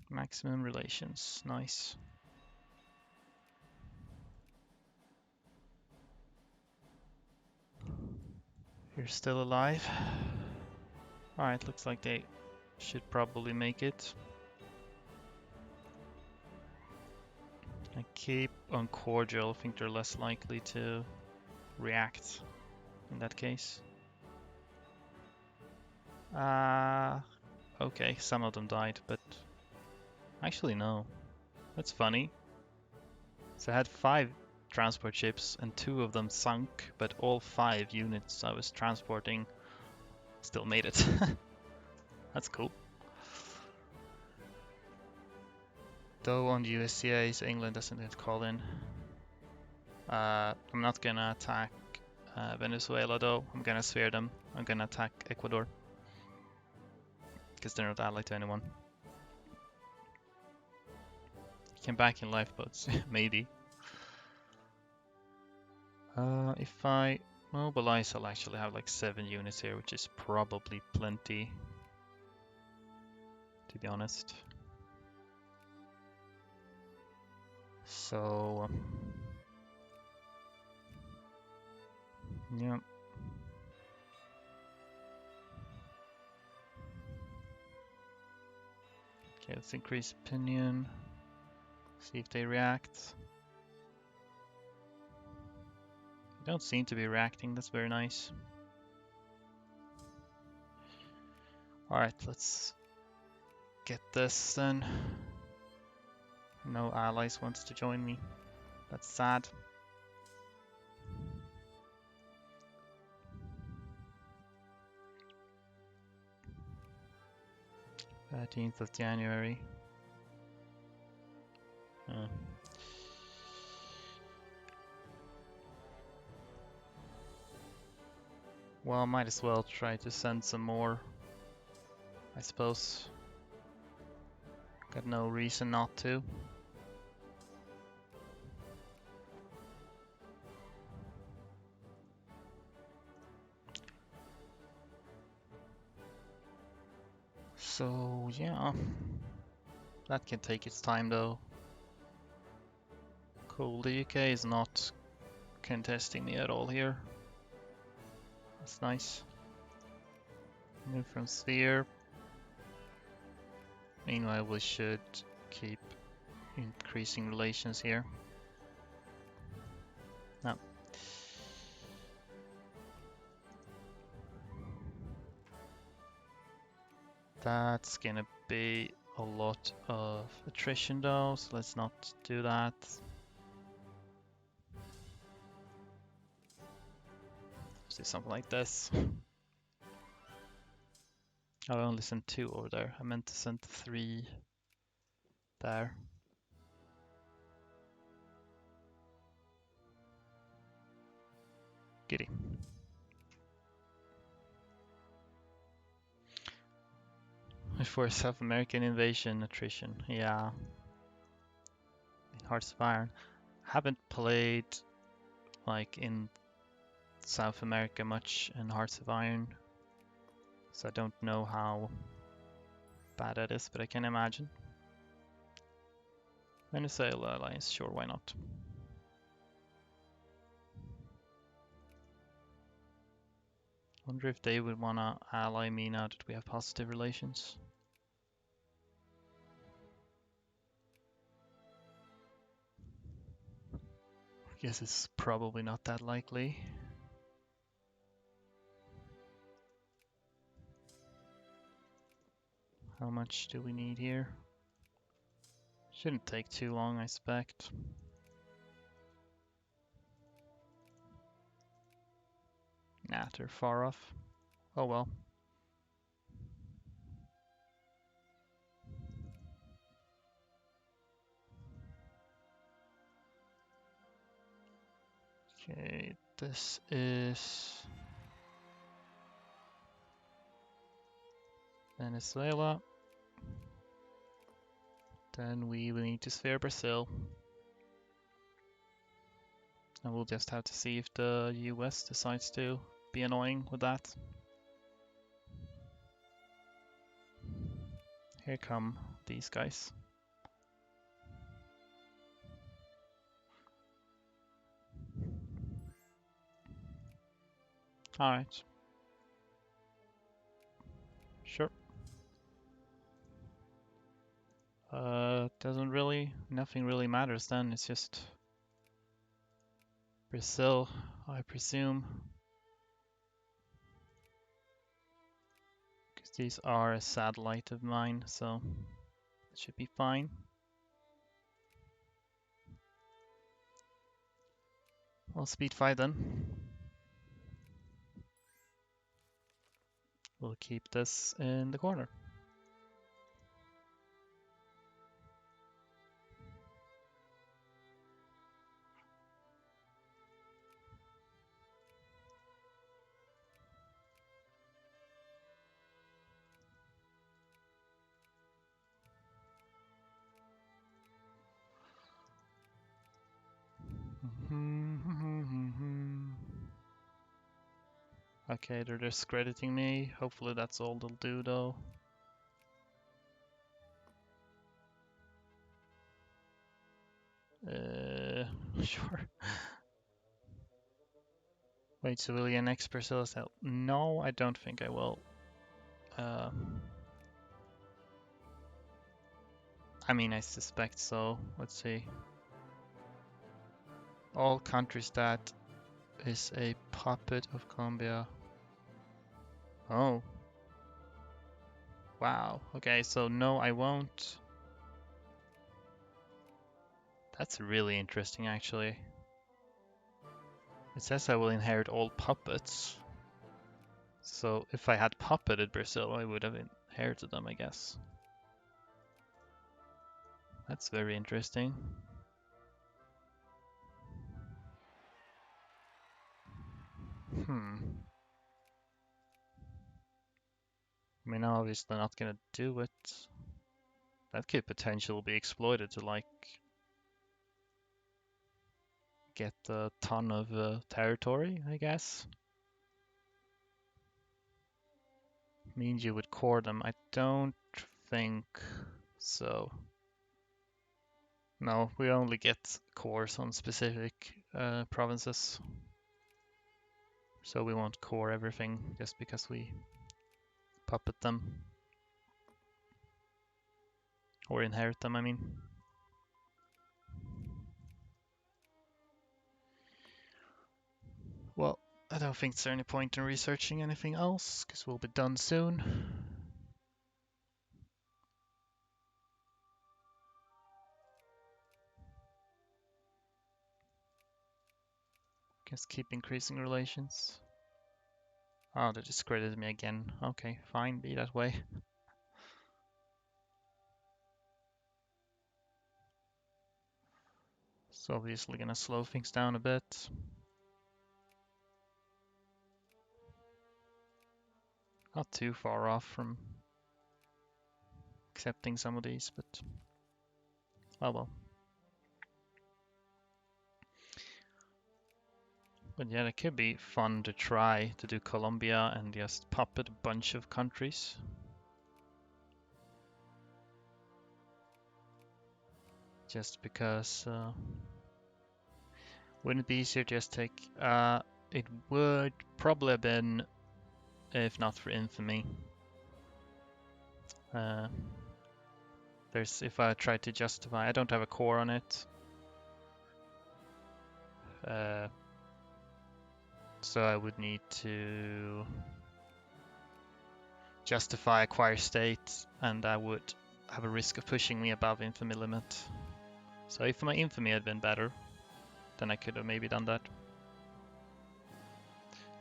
Maximum relations, nice. You're still alive. Alright, looks like they should probably make it. I keep on cordial, I think they're less likely to react in that case. Okay, some of them died, but actually no. That's funny. So I had 5 transport ships and 2 of them sunk, but all 5 units I was transporting still made it. That's cool. Though on the USCA, so England doesn't get called in. I'm not gonna attack Venezuela though. I'm gonna sphere them. I'm gonna attack Ecuador because they're not allied to anyone. Can back in lifeboats, maybe. If I mobilize, I'll actually have like 7 units here, which is probably plenty, to be honest. So, yeah. Okay, let's increase opinion. See if they react. They don't seem to be reacting, that's very nice. Alright, let's get this then. No allies wants to join me. That's sad. January 13th. Well, I might as well try to send some more, I suppose. Got no reason not to. So, yeah. That can take its time though. Cool, the UK is not contesting me at all here. That's nice. Move from sphere. Meanwhile, we should keep increasing relations here. No. That's gonna be a lot of attrition though, so let's not do that. Let's do something like this. I only sent 2 over there. I meant to send 3 there. Giddy. For South American invasion, attrition. Yeah. In Hearts of Iron. Haven't played like in South America much in Hearts of Iron, so I don't know how bad that is, but I can imagine. Venezuela Alliance, sure, why not? Wonder if they would wanna ally me now that we have positive relations. I guess it's probably not that likely. How much do we need here? Shouldn't take too long, I expect. Nah, they're far off. Oh well. Okay, this is Venezuela. Then we will need to sphere Brazil. And we'll just have to see if the US decides to be annoying with that. Here come these guys. Alright. Sure. Nothing really matters then, it's just Brazil, I presume. Because these are a satellite of mine, so it should be fine. Well, speed 5 then. We'll keep this in the corner. Okay, they're discrediting me. Hopefully that's all they'll do though. Sure. Wait, civilian expert cells help. No, I don't think I will. Uh, I mean, I suspect so. Let's see. All countries that is a puppet of Colombia. Oh. Wow. Okay, so no, I won't. That's really interesting, actually. It says I will inherit all puppets. So if I had puppeted Brazil, I would have inherited them, I guess. That's very interesting. I mean, obviously not gonna do it. That could potentially be exploited to, like, get a ton of territory, I guess. Means you would core them. I don't think so. No, we only get cores on specific provinces. So we won't core everything just because we puppet them. Or inherit them, I mean. Well, I don't think there's any point in researching anything else, because we'll be done soon. Just keep increasing relations. Oh, they discredited me again. Okay, fine, be that way. It's obviously gonna slow things down a bit. Not too far off from accepting some of these, but oh well. But yeah, it could be fun to try to do Colombia and just puppet a bunch of countries. Just because wouldn't it be easier to just take it would probably have been if not for infamy. There's if I try to justify I don't have a core on it. So I would need to justify acquire state, and I would have a risk of pushing me above infamy limit. So if my infamy had been better, then I could have maybe done that.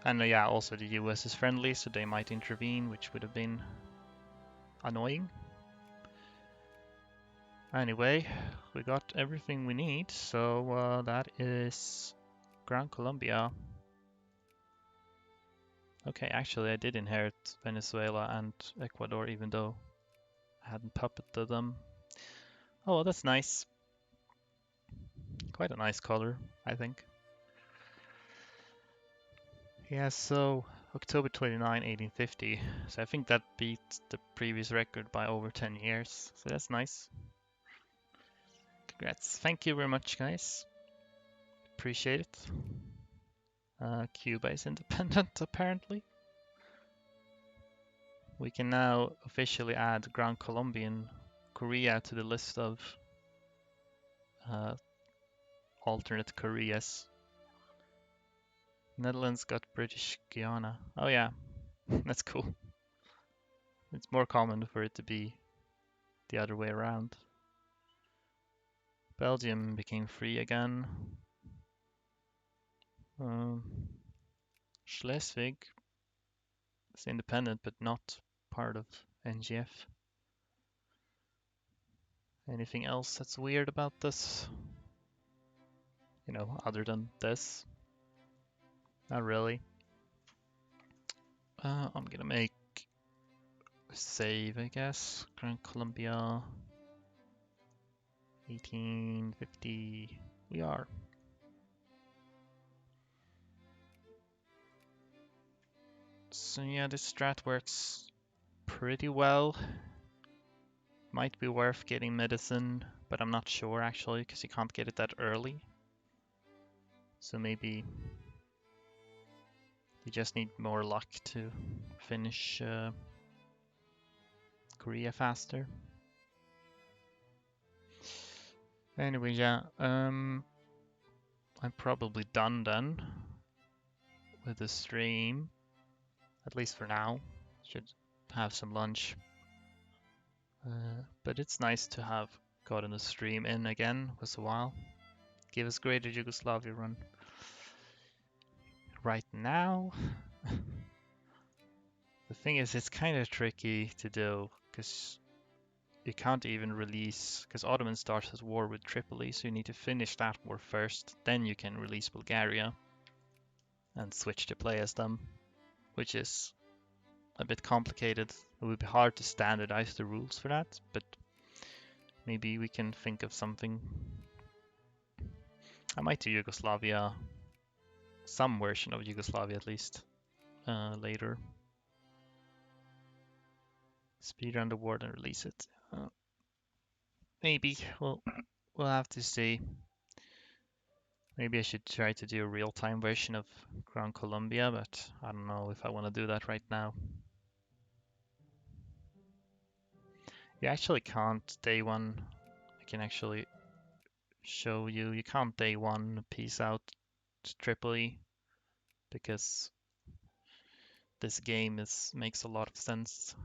And yeah, also the US is friendly, so they might intervene, which would have been annoying. Anyway, we got everything we need, so that is Gran Colombia. Okay, actually I did inherit Venezuela and Ecuador, even though I hadn't puppeted them. Oh, well, that's nice. Quite a nice color, I think. Yeah, so October 29, 1850. So I think that beat the previous record by over 10 years. So that's nice. Congrats. Thank you very much, guys. Appreciate it. Cuba is independent, apparently. We can now officially add Gran Colombian Korea to the list of alternate Koreas. Netherlands got British Guiana. Oh yeah, that's cool. It's more common for it to be the other way around. Belgium became free again. Schleswig is independent but not part of NGF. Anything else that's weird about this? You know, other than this? Not really. I'm gonna make a save, I guess. Gran Colombia 1850. We are. So yeah, this strat works pretty well. Might be worth getting medicine, but I'm not sure actually, because you can't get it that early. So maybe you just need more luck to finish Korea faster. Anyway, yeah, I'm probably done then with the stream, at least for now. Should have some lunch. But it's nice to have gotten the stream in again. It was a while. Give us Greater Yugoslavia run. Right now, the thing is, it's kind of tricky to do because you can't even release, because Ottoman starts his war with Tripoli, so you need to finish that war first, then you can release Bulgaria and switch to play as them, which is a bit complicated. It would be hard to standardize the rules for that, but maybe we can think of something. I might do Yugoslavia, some version of Yugoslavia at least, later. Speedrun the war and release it. Maybe we'll have to see. Maybe I should try to do a real-time version of Gran Colombia, but I don't know if I want to do that right now. You actually can't day one. I can actually show you. You can't day one peace out Tripoli because this game makes a lot of sense.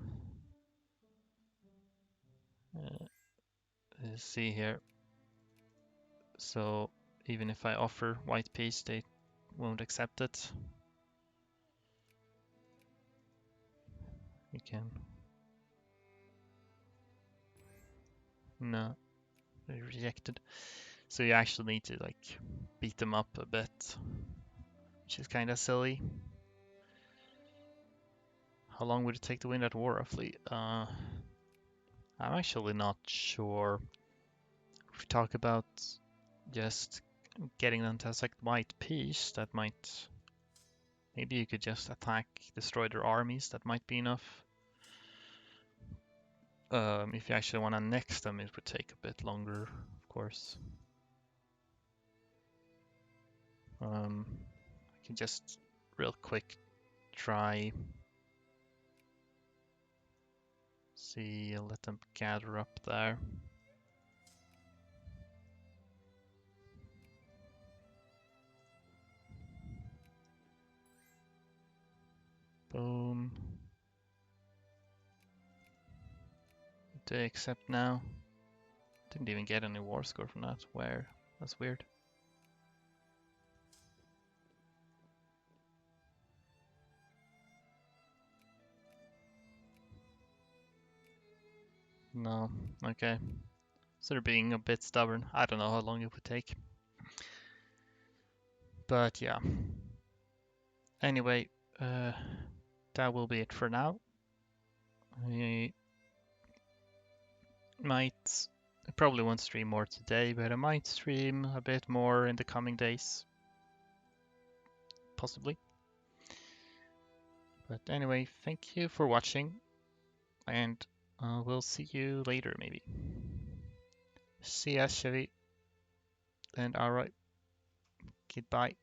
Let's see here. So even if I offer white peace, they won't accept it. You can. No, they rejected. So you actually need to like beat them up a bit, which is kind of silly. How long would it take to win that war roughly? I'm actually not sure. If we talk about just getting them to accept white peace, that might... Maybe you could just attack, destroy their armies, that might be enough. If you actually want to annex them, it would take a bit longer, of course. I can just real quick try... See, let them gather up there. Boom. Do they accept now? Didn't even get any war score from that. Where? That's weird. No. Okay. So they're being a bit stubborn. I don't know how long it would take. But yeah. Anyway, that will be it for now. I probably won't stream more today, but I might stream a bit more in the coming days. Possibly. But anyway, thank you for watching, and we'll see you later maybe. See ya, Chevy, and alright, goodbye.